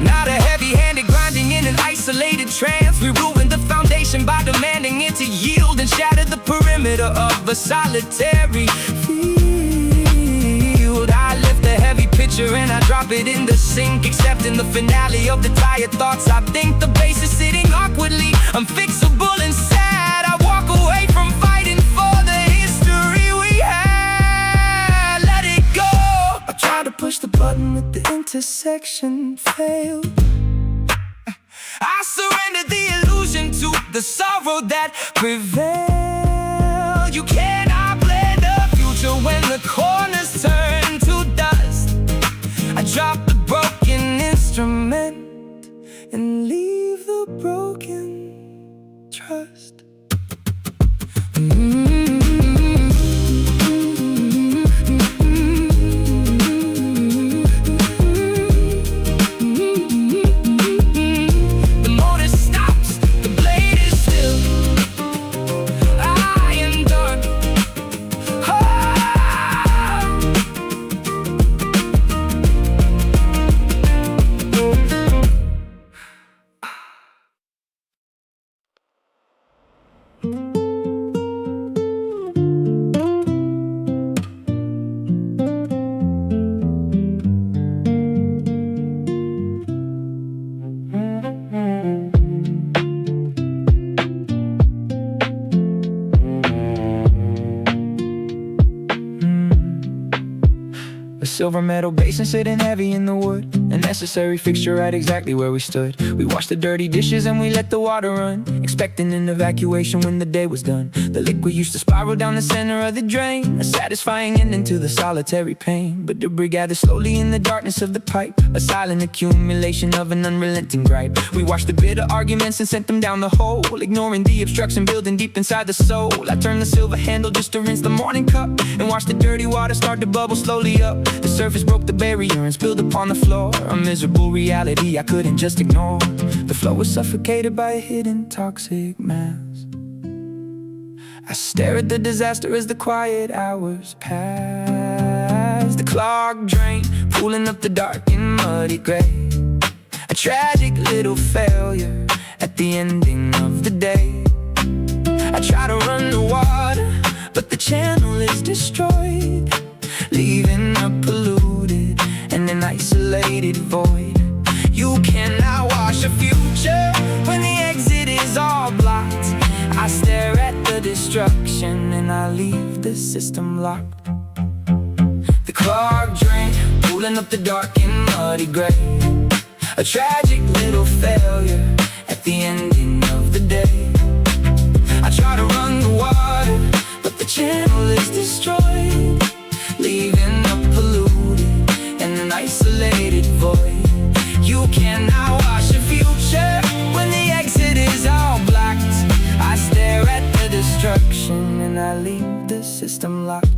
not a heavy-handed grinding in an isolated trance. We ruin the foundation by demanding it to yield and shatter the perimeter of a solitary field. I lift a heavy pitcher and I drop it in the sink, accepting the finale of the tired thoughts. I think the bass is sitting awkwardly, unfixable and sad. I walk away from fighting for the history we had. Let it go. I tried to push the button at the intersection, failed. I surrendered the illusion to the sorrow that prevailed. You cannot blend the future when the corners turn to dust. I drop the broken instrument and leave the broken trust. Silver metal basin sitting heavy in the wood, a necessary fixture right exactly where we stood. We washed the dirty dishes and we let the water run, expecting an evacuation when the day was done. The liquid used to spiral down the center of the drain, a satisfying ending to the solitary pain. But debris gathered slowly in the darkness of the pipe, a silent accumulation of an unrelenting gripe. We washed the bitter arguments and sent them down the hole, ignoring the obstruction building deep inside the soul. I turned the silver handle just to rinse the morning cup, and watched the dirty water start to bubble slowly up. The surface broke the barrier and spilled upon the floor, a miserable reality I couldn't just ignore. The flow was suffocated by a hidden toxic mass. I stare at the disaster as the quiet hours pass. The clogged drain, pooling up the dark and muddy gray, a tragic little failure at the ending of the day. I try to run the water, but the channel is destroyed, leaving a polluted and an isolated void. You cannot wash a future when the exit is all blocked. I stare at the destruction and I leave the system locked. The clogged drain, pooling up the dark and muddy gray, a tragic little failure at the ending of the day. I try to run the water, but the channel is destroyed, leaving a polluted and an isolated void. You cannot unlocked.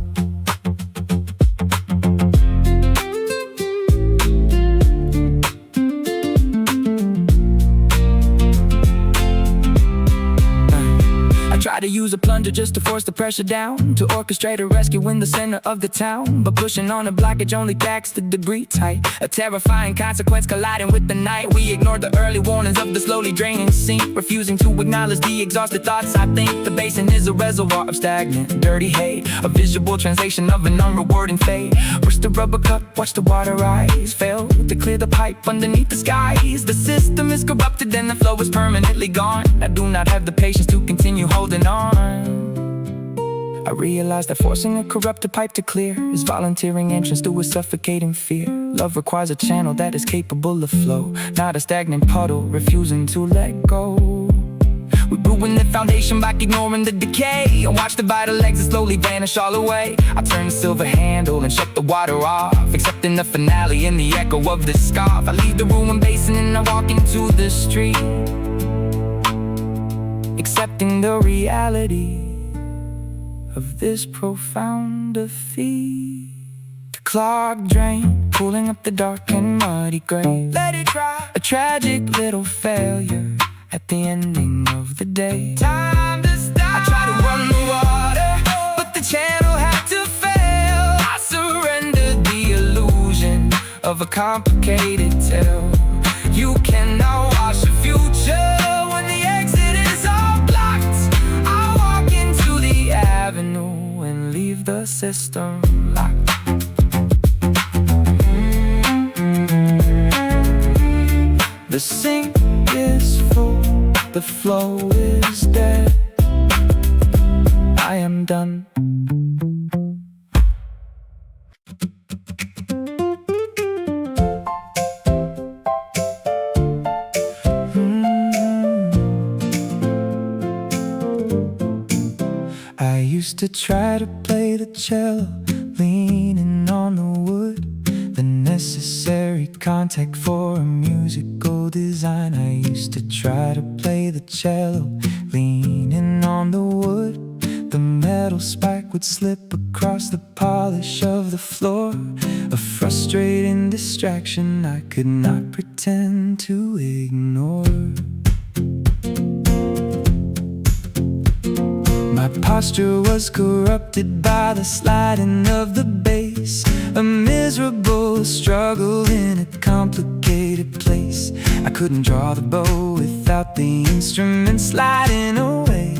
Try to use a plunger just to force the pressure down, to orchestrate a rescue in the center of the town. But pushing on a blockage only packs the debris tight. A terrifying consequence colliding with the night. We ignored the early warnings of the slowly draining sink, refusing to acknowledge the exhausted thoughts. I think the basin is a reservoir of stagnant, dirty hate, a visual translation of an unrewarding fate. Push the rubber cup, watch the water rise, fail to clear the pipe underneath the skies. The system is corrupted and the flow is permanently gone. I do not have the patience to continue holding on. I realize that forcing a corrupted pipe to clear is volunteering entrance to a suffocating fear. Love requires a channel that is capable of flow, not a stagnant puddle refusing to let go. We ruin the foundation by ignoring the decay, and watch the vital legs slowly vanish all away. I turn the silver handle and shut the water off, accepting the finale in the echo of the scoff. I leave the ruined basin and I walk into the street, accepting the reality of this profound defeat. The clogged drain, pulling up the dark and muddy grave. Let it dry, a tragic little failure at the ending of the day. Time to stop. I try to run the water, but the channel had to fail. I surrendered the illusion of a complicated tale. You cannot wash the future when the exit is all blocked. I walk into the avenue and leave the system locked. The sink is full, the flow is dead. I am done. I used to try to play the cello, leaning on the wood, the necessary contact for a musical design. I used to try to play the cello, leaning on the wood. The metal spike would slip across the polish of the floor, a frustrating distraction I could not pretend to ignore. My posture was corrupted by the sliding of the bass, a miserable struggle in a complicated place. I couldn't draw the bow without the instrument sliding away,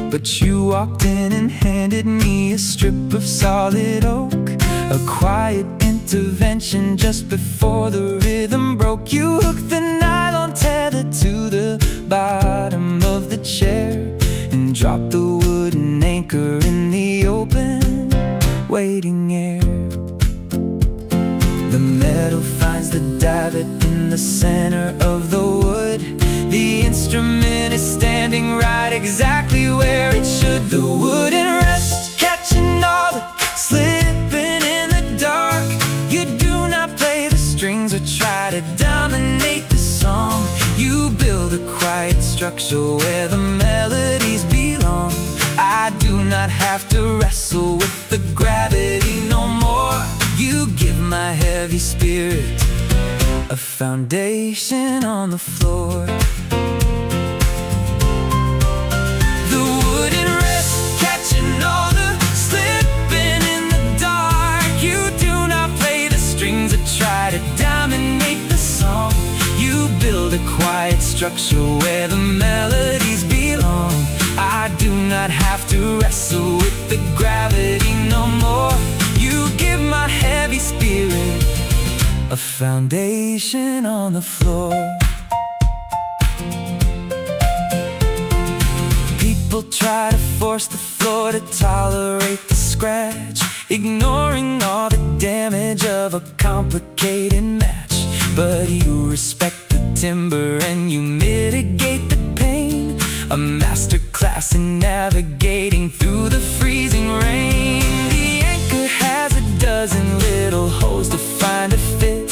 but you walked in and handed me a strip of solid oak, a quiet intervention just before the rhythm broke. You hooked the nylon tether to the bottom of the chair and dropped the wooden anchor in the open, waiting air. The metal finds the davit in the center of the wood. The instrument is standing right exactly where it should. The wooden rest, catching all the slipping in the dark. You do not play the strings or try to dominate the song. You build a quiet structure where the melodies belong. I do not have to wrestle with the gravity no more. You give my heavy spirit a foundation on the floor. The wooden rest, catching all the slipping in the dark. You do not play the strings or try to dominate the song. You build a quiet structure where the melodies belong. I do not have to wrestle with the gravity no more. You give my heavy spirit a foundation on the floor. People try to force the floor to tolerate the scratch, ignoring all the damage of a complicated match. But you respect the timber and you mitigate the pain, a masterclass in navigating through the freezing rain. The anchor has a dozen little holes to find a fit,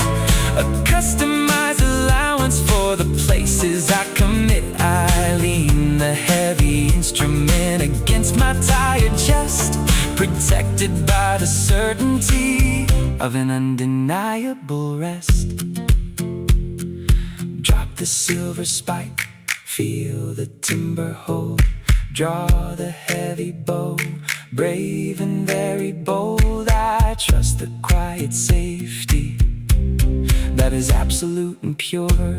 a customized allowance for the places I commit. I lean the heavy instrument against my tired chest, protected by the certainty of an undeniable rest. Drop the silver spike, feel the timber hold, draw the heavy bow, brave and very bold. I trust the quiet safety that is absolute and pure.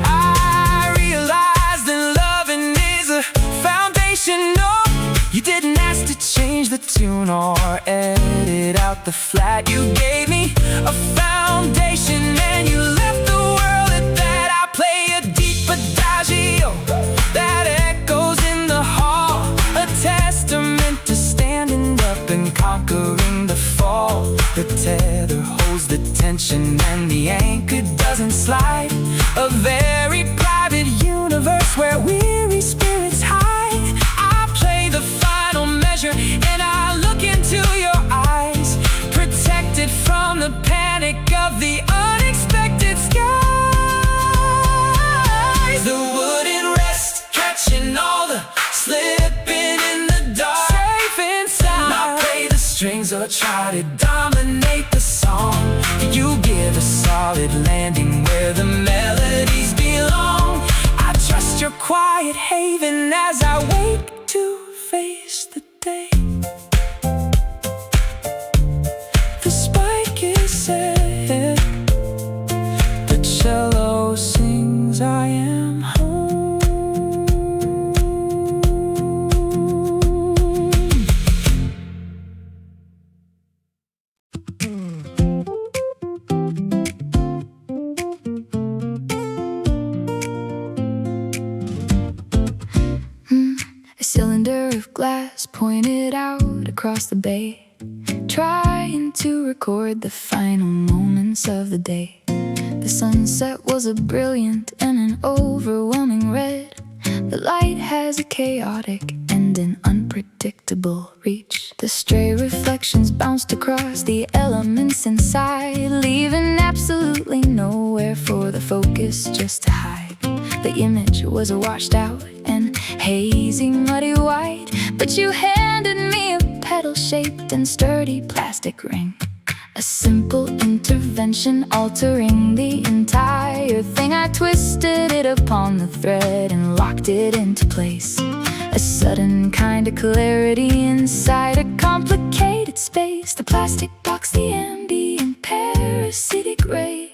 I realize that loving is a foundation. No, you didn't ask to change the tune or edit out the flat. You gave me a foundation and you left the world at that. I play a deep adagio that echoes in the hall, a testament to standing up and conquering the fall. The tether holds the tension and the anchor doesn't slide. A very private universe where weary spirits hide. I play the final measure and I look into your eyes, protected from the panic of the unexpected skies. The wooden rest, catching all the slipping in the dark, safe inside. Not play the strings or try to dominate the song. You give a solid landing where the melodies belong. I trust your quiet haven as I wake to face the day. The spike is set, the cello sings I am home. A cylinder of glass pointed out across the bay, trying to record the final moments of the day. The sunset was a brilliant and an overwhelming red. The light has a chaotic and an unpredictable reach. The stray reflections bounced across the elements inside, leaving absolutely nowhere for the focus just to hide. The image was washed out and hazy, muddy white, but you handed me a petal-shaped and sturdy plastic ring. A simple intervention altering the entire thing. I twisted it upon the thread and locked it into place. A sudden kind of clarity inside a complicated space. The plastic box, the ambient parasitic gray,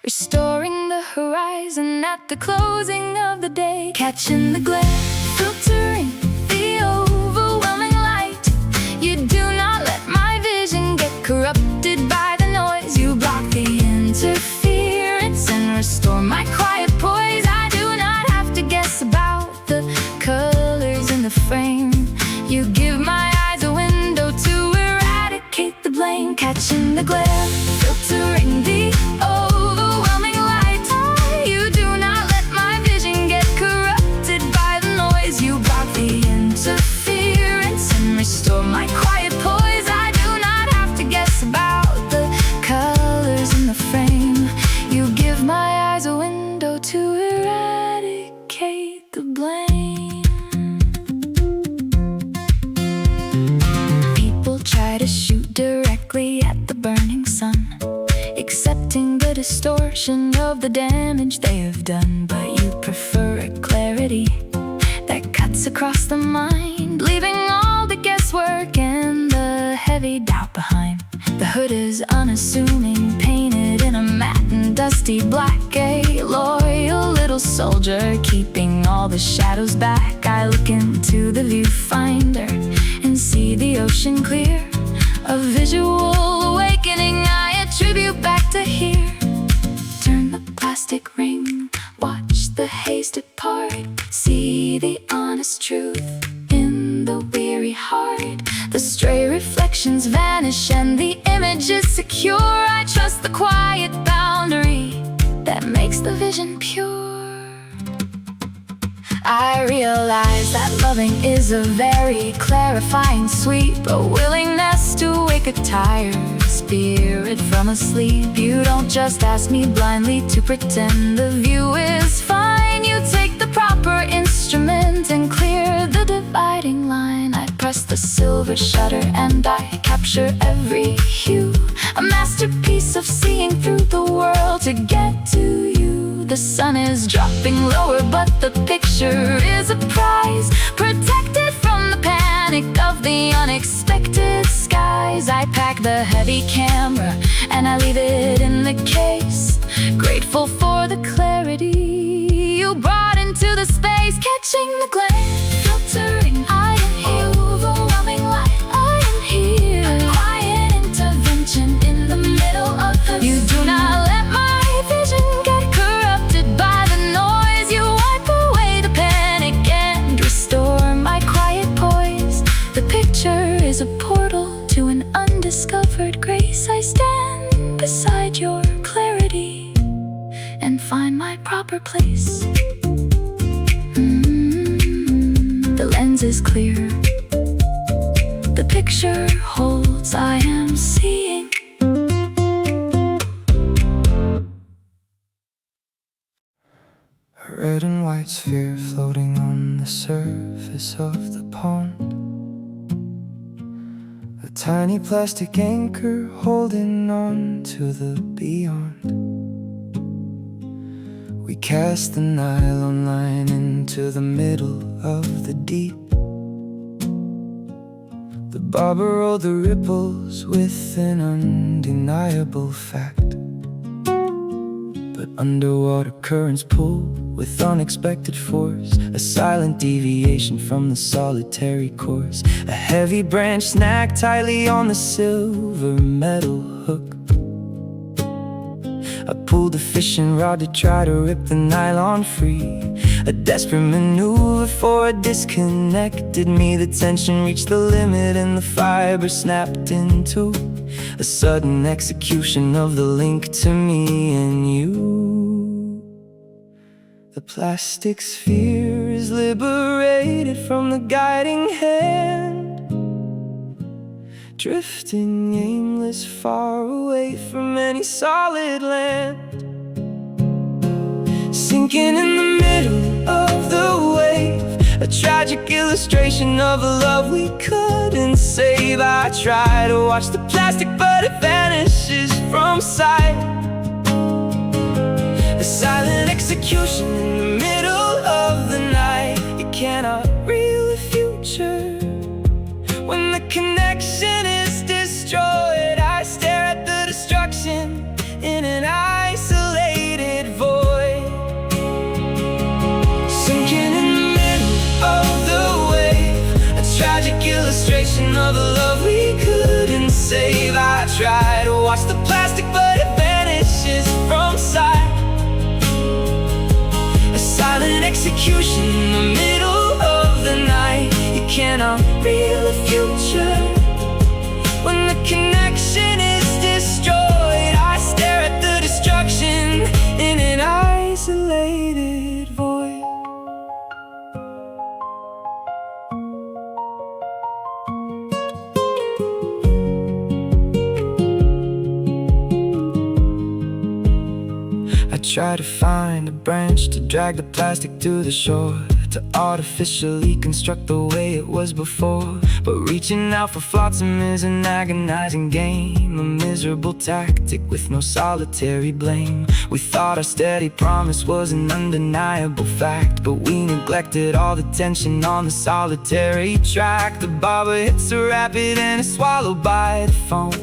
restoring the horizon at the closing of the day. Catching the glare, filtering the overwhelming light. You do not let my vision get corrupted by the noise. You block the interference and restore my quiet poise. I do not have to guess about the colors in the frame. You give my eyes a window to eradicate the blame. Catching the glare, filtering the overwhelming light. You do not let my vision get corrupted by the noise. You block the interference and restore my quiet poise. I do not have to guess about the colors in the frame. You give my eyes a window to eradicate the blame. People try to shoot directly at the burning sun, accepting the distortion of the damage they have done. But you prefer a clarity that cuts across the mind, leaving all the guesswork and the heavy doubt behind. The hood is unassuming, painted in a matte and dusty black. A loyal little soldier, keeping all the shadows back. I look into the viewfinder and see the ocean clear. A visual awakening I attribute back to here. Turn the plastic ring, watch the haze depart. See the honest truth in the weary heart. The stray reflections vanish and the image is secure. I trust the quiet boundary that makes the vision pure. I realize that loving is a very clarifying sweep, a willingness to wake a tired spirit from asleep. You don't just ask me blindly to pretend the view is fine. You take the proper instrument and clear the divide. press the silver shutter and I capture every hue. A masterpiece of seeing through the world to get to you. The sun is dropping lower, but the picture is a prize, protected from the panic of the unexpected skies. I pack the heavy camera and I leave it in the case, grateful for the clarity you brought into the space. Catching the glance, filtering, I am here. Overwhelming light, I am here. A quiet intervention in the middle of the You do not let my vision get corrupted by the noise. You wipe away the panic and restore my quiet poise. The picture is a portal to an undiscovered grace. I stand beside your clarity and find my proper place. The lens is clear, the picture holds, I am seeing. A red and white sphere floating on the surface of the pond. A tiny plastic anchor holding on to the beyond. We cast the nylon line into the middle of the deep. The barber rolled the ripples with an undeniable fact. But underwater currents pull with unexpected force, a silent deviation from the solitary course. A heavy branch snagged tightly on the silver metal hook. I pulled the fishing rod to try to rip the nylon free. A desperate maneuver for a disconnected me. The tension reached the limit and the fiber snapped in two. A sudden execution of the link to me and you. The plastic sphere is liberated from the guiding hand, drifting aimless far away from any solid land. Sinking in the middle of the wave, a tragic illustration of a love we couldn't save. I try to watch the plastic but it vanishes from sight. A silent execution in the middle of the night. You cannot reel the future when the connection is destroyed. I stare at the destruction in an isolated void. Sinking in the middle of the wave, a tragic illustration of a love we couldn't save. I try to watch the plastic but it vanishes from sight. A silent execution in the middle of the night. You cannot reel the future when the connection is destroyed. I stare at the destruction in an isolated void. I try to find a branch to drag the plastic to the shore, to artificially construct the way it was before. But reaching out for flotsam is an agonizing game, a miserable tactic with no solitary blame. We thought our steady promise was an undeniable fact, but we neglected all the tension on the solitary track. The barber hits a rapid and is swallowed by the foam,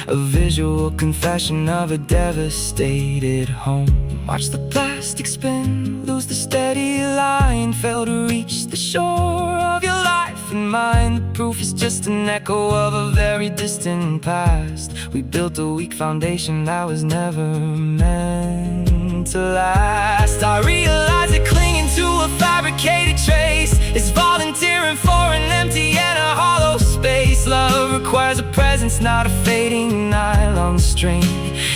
a visual confession of a devastated home. Watch the plastic spin, lose the steady line, fail to reach the shore of your life and mine. The proof is just an echo of a very distant past. We built a weak foundation that was never meant to last. I realize that clinging to a fabricated trace is volunteering for an empty and a hollow space. Love requires a presence, not a fading nylon string.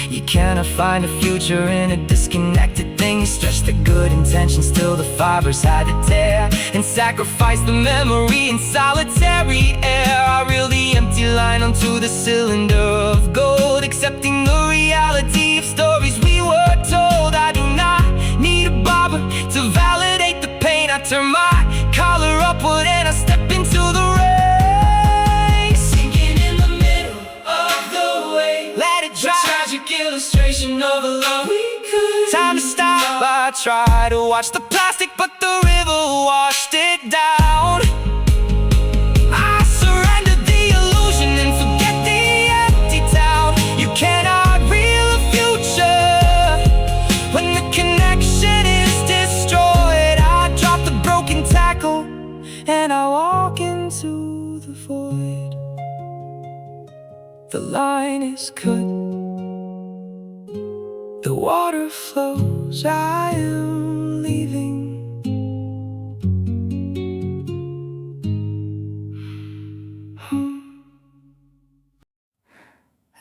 You cannot find a future in a disconnected thing. You stretch the good intentions till the fibers had to tear, and sacrifice the memory in solitary air. I reel the empty line onto the cylinder of gold, accepting the reality of stories we were told. I do not need a barber to validate the pain. I turn my collar upward and I step into the rain. tried to watch the plastic, but the river washed it down. I surrendered the illusion and forget the empty town. You cannot reel a future when the connection is destroyed. I drop the broken tackle and I walk into the void. The line is cut, the water flows, I am leaving.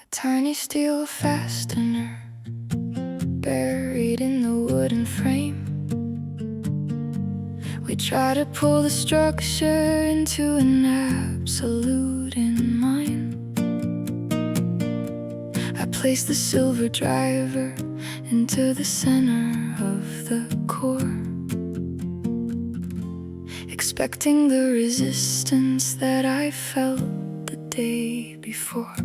A tiny steel fastener buried in the wooden frame. We try to pull the structure into an absolute in mind. I place the silver driver into the center of the core, expecting the resistance that I felt the day before.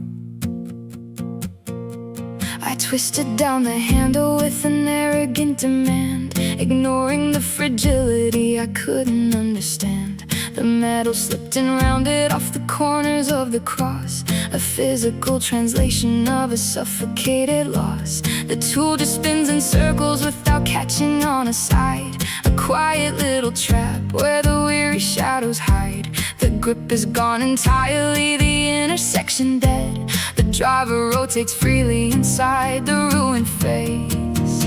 I twisted down the handle with an arrogant demand, ignoring the fragility I couldn't understand. The metal slipped and rounded off the corners of the cross, a physical translation of a suffocated loss. The tool just spins in circles without catching on a side, a quiet little trap where the weary shadows hide. The grip is gone entirely, the intersection dead. The driver rotates freely inside the ruined phase.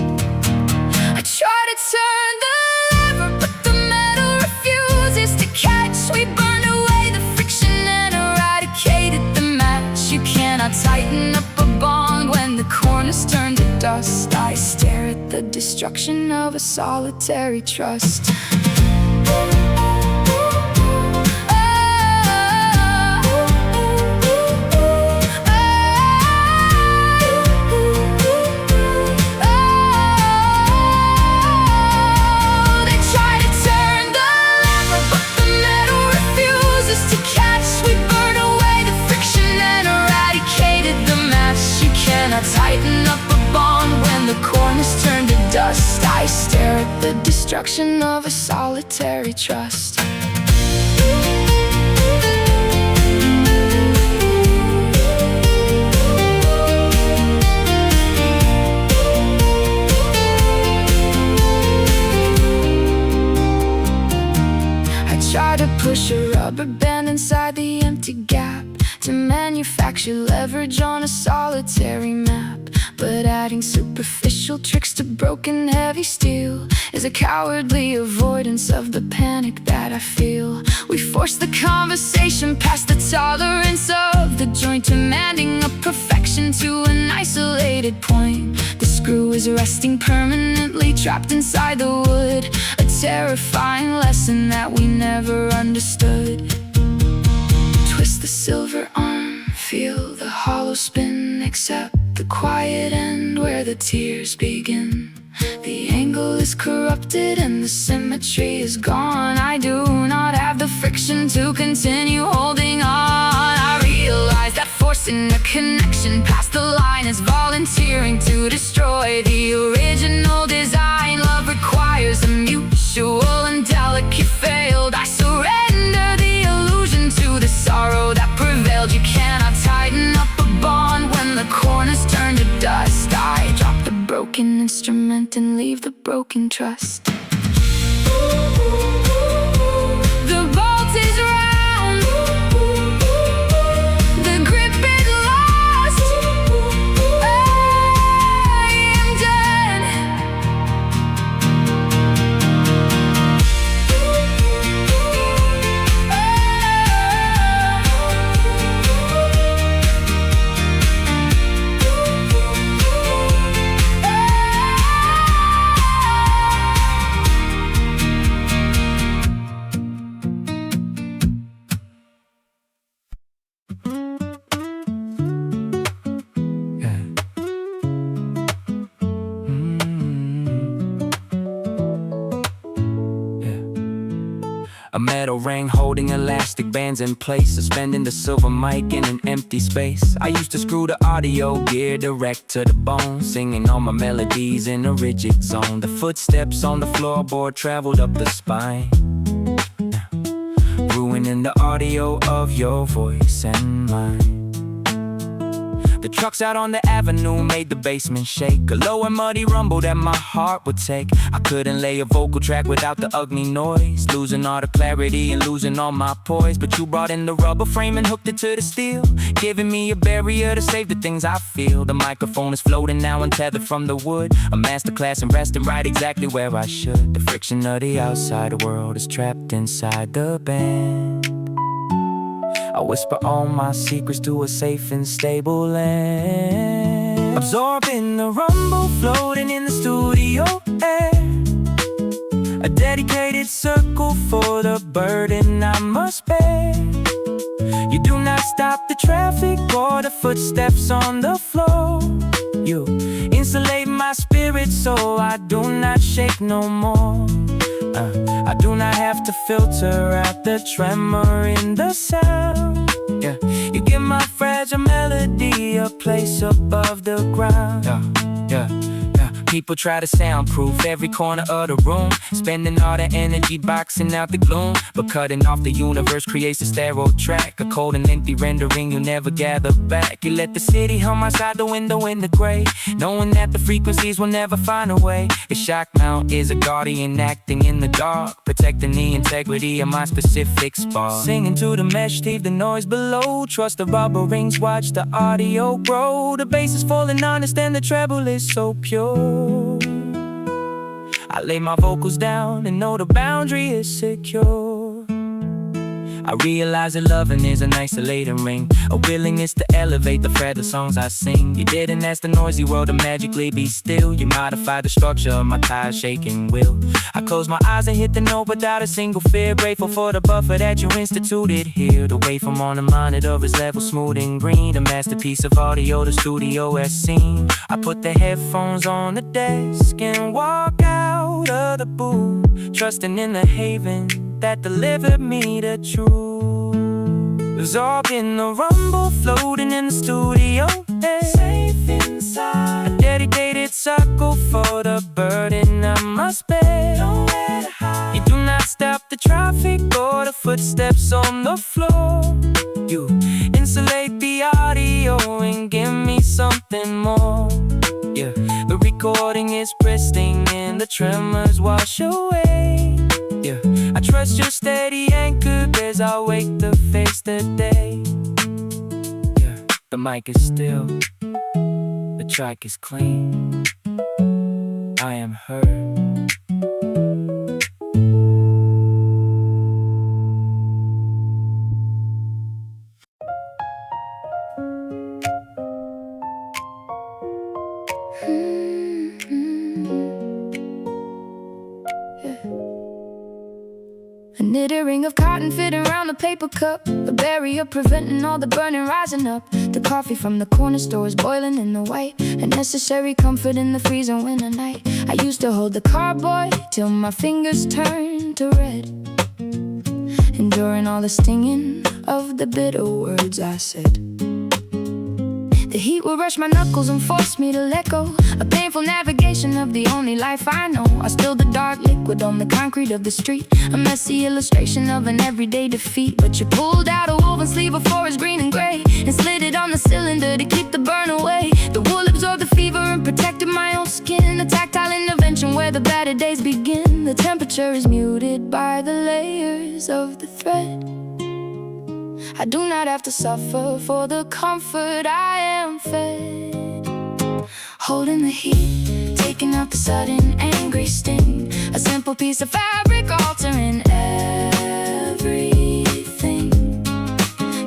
I try to turn the lever, but the metal refuses to catch. We burned away the friction and eradicated the match. You cannot tighten up a bond when the corners turn to dust. I stare at the destruction of a solitary trust. Tighten up a bond when the corners turn to dust. I stare at the destruction of a solitary trust. I try to push a rubber band inside the empty gap to manufacture leverage on a solitary map. But adding superficial tricks to broken heavy steel is a cowardly avoidance of the panic that I feel. We force the conversation past the tolerance of the joint, demanding a perfection to an isolated point. The screw is resting permanently trapped inside the wood, a terrifying lesson that we never understood. Twist the silver arm, feel the hollow spin, accept the quiet end where the tears begin. The angle is corrupted and the symmetry is gone. I do not have the friction to continue holding on. I realize that forcing a connection past the line is volunteering to destroy the original design. Love requires a mutual and delicate failed. I surrender the illusion to the sorrow that prevailed. You cannot tighten up a bond when the corners turn to dust. I drop the broken instrument and leave the broken trust. The bolt is round, the grip is lost. I am done. A metal ring holding elastic bands in place, suspending the silver mic in an empty space. I used to screw the audio gear direct to the bone, singing all my melodies in a rigid zone. The footsteps on the floorboard traveled up the spine, ruining the audio of your voice and mine. The trucks out on the avenue made the basement shake, a low and muddy rumble that my heart would take. I couldn't lay a vocal track without the ugly noise, losing all the clarity and losing all my poise. But you brought in the rubber frame and hooked it to the steel, giving me a barrier to save the things I feel. The microphone is floating now untethered from the wood, a masterclass in resting right exactly where I should. The friction of the outside world is trapped inside the band. I whisper all my secrets to a safe and stable land, absorbing the rumble, floating in the studio air. A dedicated circle for the burden I must bear. You do not stop the traffic or the footsteps on the floor. You insulate my spirit so I do not shake no more. I do not have to filter out the tremor in the sound. Yeah, you give my fragile melody a place above the ground. Yeah. People try to soundproof every corner of the room, spending all their energy boxing out the gloom. But cutting off the universe creates a stereo track, a cold and empty rendering you'll never gather back. You let the city hum outside the window in the gray, knowing that the frequencies will never find a way. The shock mount is a guardian acting in the dark, protecting the integrity of my specific spark. Singing to the mesh, leave the noise below. Trust the rubber rings, watch the audio grow. The bass is full and honest and the treble is so pure. I lay my vocals down and know the boundary is secure. I realize that loving is an isolating ring, a willingness to elevate the fragile songs I sing. You didn't ask the noisy world to magically be still. You modified the structure of my tire shaking will. I close my eyes and hit the note without a single fear, grateful for the buffer that you instituted here. The waveform on the monitor is level, smooth and green, a masterpiece of audio the studio has seen. I put the headphones on the desk and walk out of the booth, trusting in the haven that delivered me the truth. Absorbed in the rumble, floating in the studio air, safe inside a dedicated circle for the burden I must bear. Nowhere to hide. You do not stop the traffic or the footsteps on the floor. You insulate the audio and give me something more. Yeah, the recording is pristine and the tremors wash away. Yeah, I trust your steady anchor as I wake to face the day. Yeah, the mic is still, the track is clean, I am heard. I knit a ring of cotton fitting around the paper cup, a barrier preventing all the burning rising up. The coffee from the corner store is boiling in the white, a necessary comfort in the freezing winter night. I used to hold the cardboard till my fingers turned to red, enduring all the stinging of the bitter words I said. The heat would rush my knuckles and force me to let go, a painful navigation of the only life I know. I spilled the dark liquid on the concrete of the street, a messy illustration of an everyday defeat. But you pulled out a woven sleeve of forest green and gray and slid it on the cylinder to keep the burn away. The wool absorbed the fever and protected my own skin, a tactile intervention where the better days begin. The temperature is muted by the layers of the thread. I do not have to suffer for the comfort I am fed. Holding the heat, taking out the sudden angry sting, a simple piece of fabric altering everything.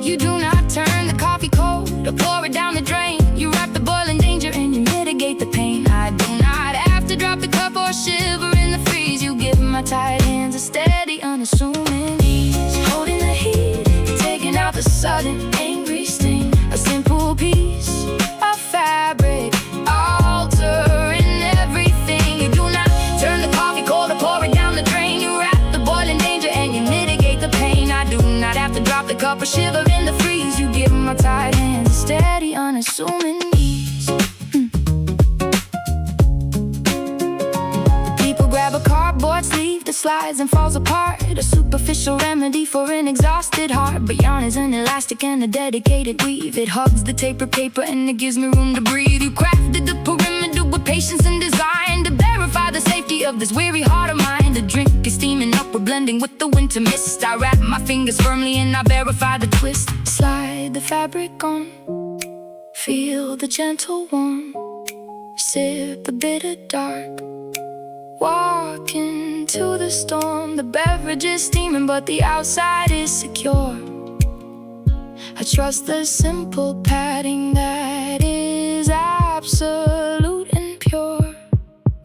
You do not turn the coffee cold or pour it down the drain. You wrap the boiling danger and you mitigate the pain. I do not have to drop the cup or shiver in the freeze. You give my tired hands a steady, unassuming ease. Holding the heat, taking out the sudden angry sting, a simple piece of fabric altering everything. You do not turn the coffee cold or pour it down the drain. You wrap the boiling danger out the cup or shiver in the freeze. You give my tired hands a steady, unassuming ease. People grab a cardboard sleeve that slides and falls apart, a superficial remedy for an exhausted heart. But yarn is an elastic and a dedicated weave. It hugs the tapered paper and it gives me room to breathe. You crafted the perimeter with patience and design to verify the safety of this weary heart of mine. The drink is steaming up, we're blending with the winter mist. I wrap my fingers firmly and I verify the twist. Slide the fabric on, feel the gentle warmth, sip a bit of dark, walk into the storm. The beverage is steaming but the outside is secure. I trust the simple padding that is absolute and pure.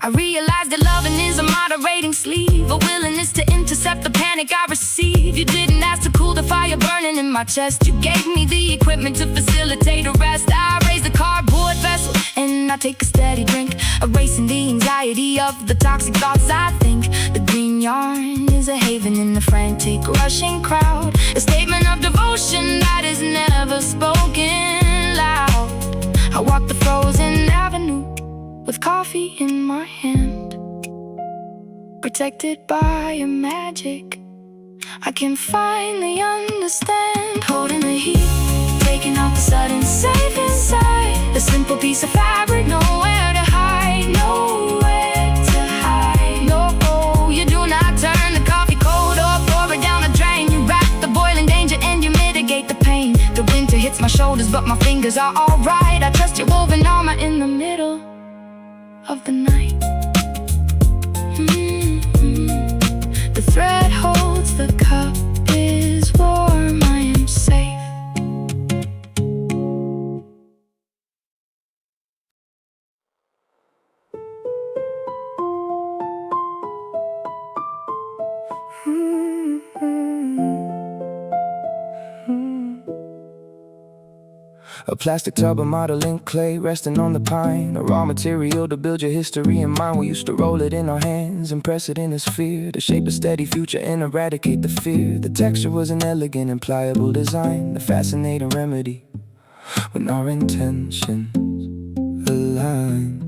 I realize that loving is a moderating sleeve, a willingness to intercept the panic I receive. You didn't ask to cool the fire burning in my chest. You gave me the equipment to facilitate a rest. I raise the cardboard vessel and I take a steady drink, erasing the anxiety of the toxic thoughts I think. The green yarn is a haven in the frantic, rushing crowd, a statement of devotion that is never spoken loud. I walk the frozen avenue with coffee in my hand, protected by your magic. I can finally understand. Holding the heat, taking out the sudden safe inside. A simple piece of fabric, nowhere to hide, nowhere to hide. No, you do not turn the coffee cold or pour it down the drain. You wrap the boiling danger and you mitigate the pain. The winter hits my shoulders but my fingers are alright. I trust your woven armor in the middle of the night. The thread holds the cup, is warm, I am safe. A plastic tub of modeling clay resting on the pine, a raw material to build your history in mind. We used to roll it in our hands and press it in a sphere to shape a steady future and eradicate the fear. The texture was an elegant and pliable design, a fascinating remedy when our intentions align.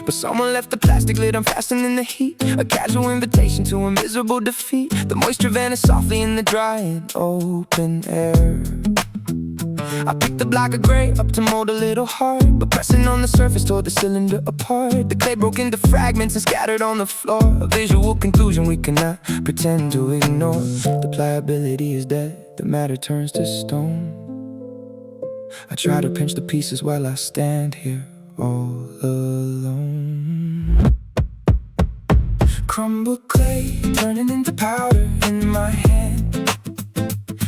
But someone left the plastic lid unfastened in the heat, a casual invitation to a miserable defeat. The moisture vanished softly in the dry and open air. I picked the block of gray up to mold a little heart, but pressing on the surface tore the cylinder apart. The clay broke into fragments and scattered on the floor, a visual conclusion we cannot pretend to ignore. The pliability is dead, the matter turns to stone. I try to pinch the pieces while I stand here all alone. Crumbled clay turning into powder in my hand.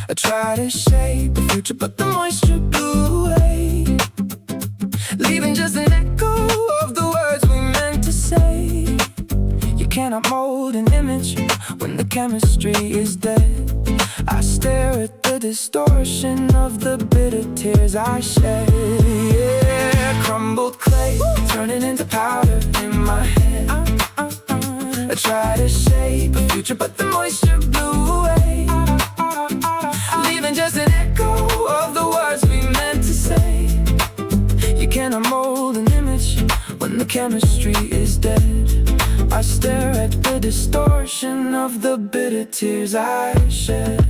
I try to shape the future but the moisture blew away, leaving just an echo of the words we meant to say. You cannot mold an image when the chemistry is dead. I stare at the distortion of the bitter tears I shed. Yeah, crumbled clay turning into powder in my hand. I try to shape a future but the moisture blew away, leaving just an echo of the words we meant to say. You cannot mold an image when the chemistry is dead. I stare at the distortion of the bitter tears I shed.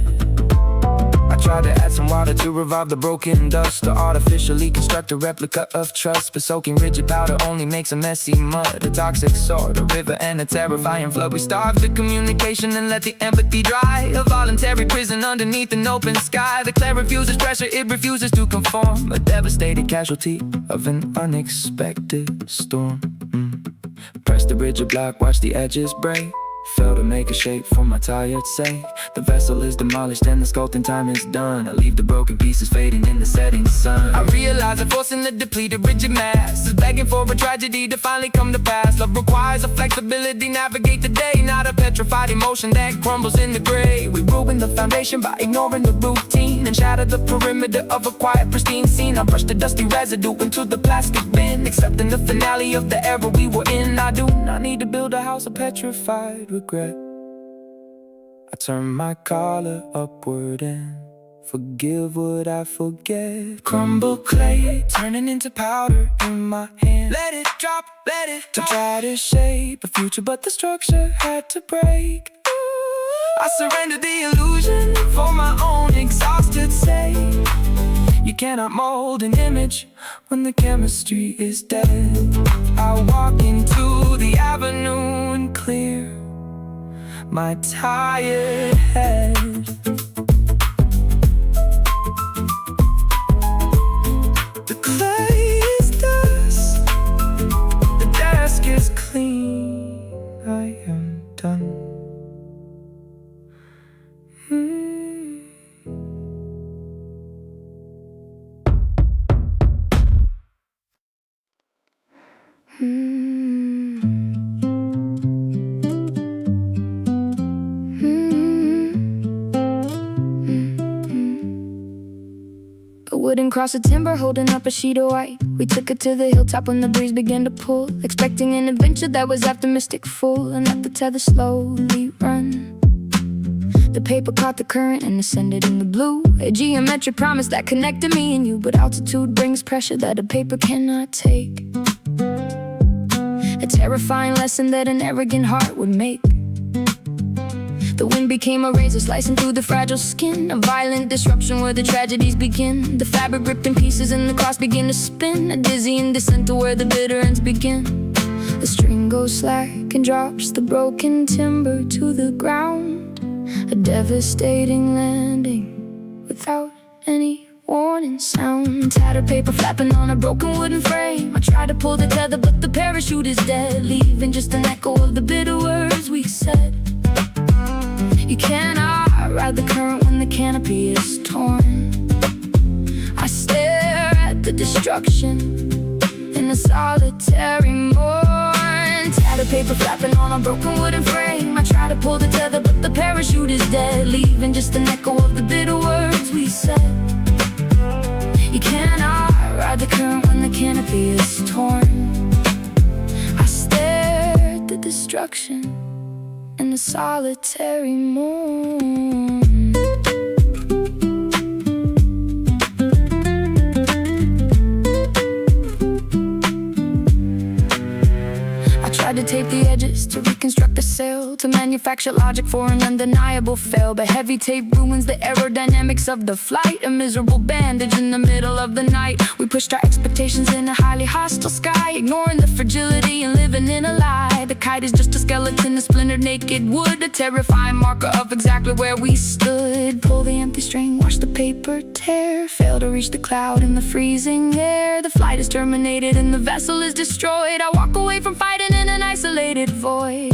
I tried to add some water to revive the broken dust, to artificially construct a replica of trust. But soaking rigid powder only makes a messy mud, a toxic sword, a river and a terrifying flood. We starved the communication and let the empathy dry, a voluntary prison underneath an open sky. The clay refuses pressure, it refuses to conform, a devastated casualty of an unexpected storm. Press the rigid block, watch the edges break. Fail to make a shape for my tired sake. The vessel is demolished and the sculpting time is done. I leave the broken pieces fading in the setting sun. I realize that forcing the depleted rigid mass is begging for a tragedy to finally come to pass. Love requires a flexibility, navigate the day, not a petrified emotion that crumbles in the grave. We ruin the foundation by ignoring the routine and shatter the perimeter of a quiet, pristine scene. I brush the dusty residue into the plastic bin, accepting the finale of the era we were in. I do not need to build a house of petrified regret. I turn my collar upward and forgive what I forget. Crumbled clay, turning into powder in my hand. Let it drop, let it drop. Try to shape a future, but the structure had to break. I surrendered the illusion for my own exhausted sake. You cannot mold an image when the chemistry is dead. I walk into the avenue and clear my tired head. The clay is dust, the desk is clean, I am done. A wooden cross of timber holding up a sheet of white. We took it to the hilltop when the breeze began to pull, expecting an adventure that was optimistic full, and let the tether slowly run. The paper caught the current and ascended in the blue, a geometric promise that connected me and you. But altitude brings pressure that a paper cannot take, a terrifying lesson that an arrogant heart would make. The wind became a razor slicing through the fragile skin, a violent disruption where the tragedies begin. The fabric ripped in pieces and the cross began to spin, a dizzying descent to where the bitter ends begin. The string goes slack and drops the broken timber to the ground, a devastating landing without any warning sound. Tattered paper flapping on a broken wooden frame. I try to pull the tether but the parachute is dead, leaving just an echo of the bitter words we said. You cannot ride the current when the canopy is torn. I stare at the destruction in a solitary mourn. Tattered paper flapping on a broken wooden frame. I try to pull the tether but the parachute is dead, leaving just an echo of the bitter words we said. You cannot ride the current when the canopy is torn. I stare at the destruction in a solitary moon. I tried to tape the edges to reconstruct the sail, to manufacture logic for an undeniable fail. But heavy tape ruins the aerodynamics of the flight, a miserable bandage in the middle of the night. We pushed our expectations in a highly hostile sky, ignoring the fragility and living in a lie. The kite is just a skeleton of splintered naked wood, a terrifying marker of exactly where we stood. Pull the empty string, watch the paper tear, fail to reach the cloud in the freezing air. The flight is terminated and the vessel is destroyed. I walk away from fighting in an isolated void.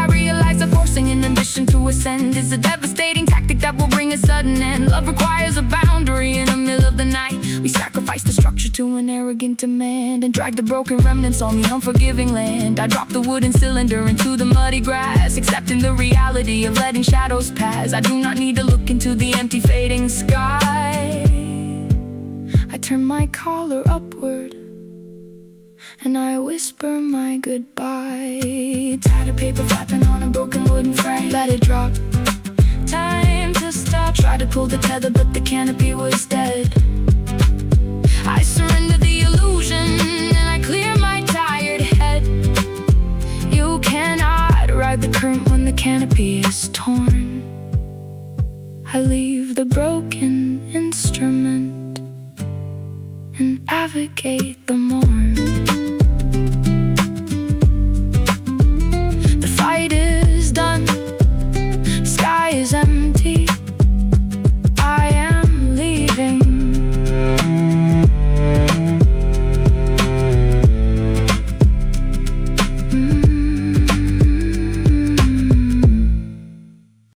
I realize that forcing an ambition to ascend is a devastating tactic that will bring a sudden end. Love requires a boundary in the middle of the night. We sacrifice the structure to an arrogant demand and drag the broken remnants on the unforgiving land. I drop the wooden cylinder into the muddy grass, accepting the reality of letting shadows pass. I do not need to look into the empty fading sky. I turn my collar upward and I whisper my goodbye. Tattered paper flapping on a broken wooden frame. Let it drop, time to stop. Tried to pull the tether but the canopy was dead. I surrender the illusion and I clear my tired head. You cannot ride the current when the canopy is torn. I leave the broken instrument and navigate the morn.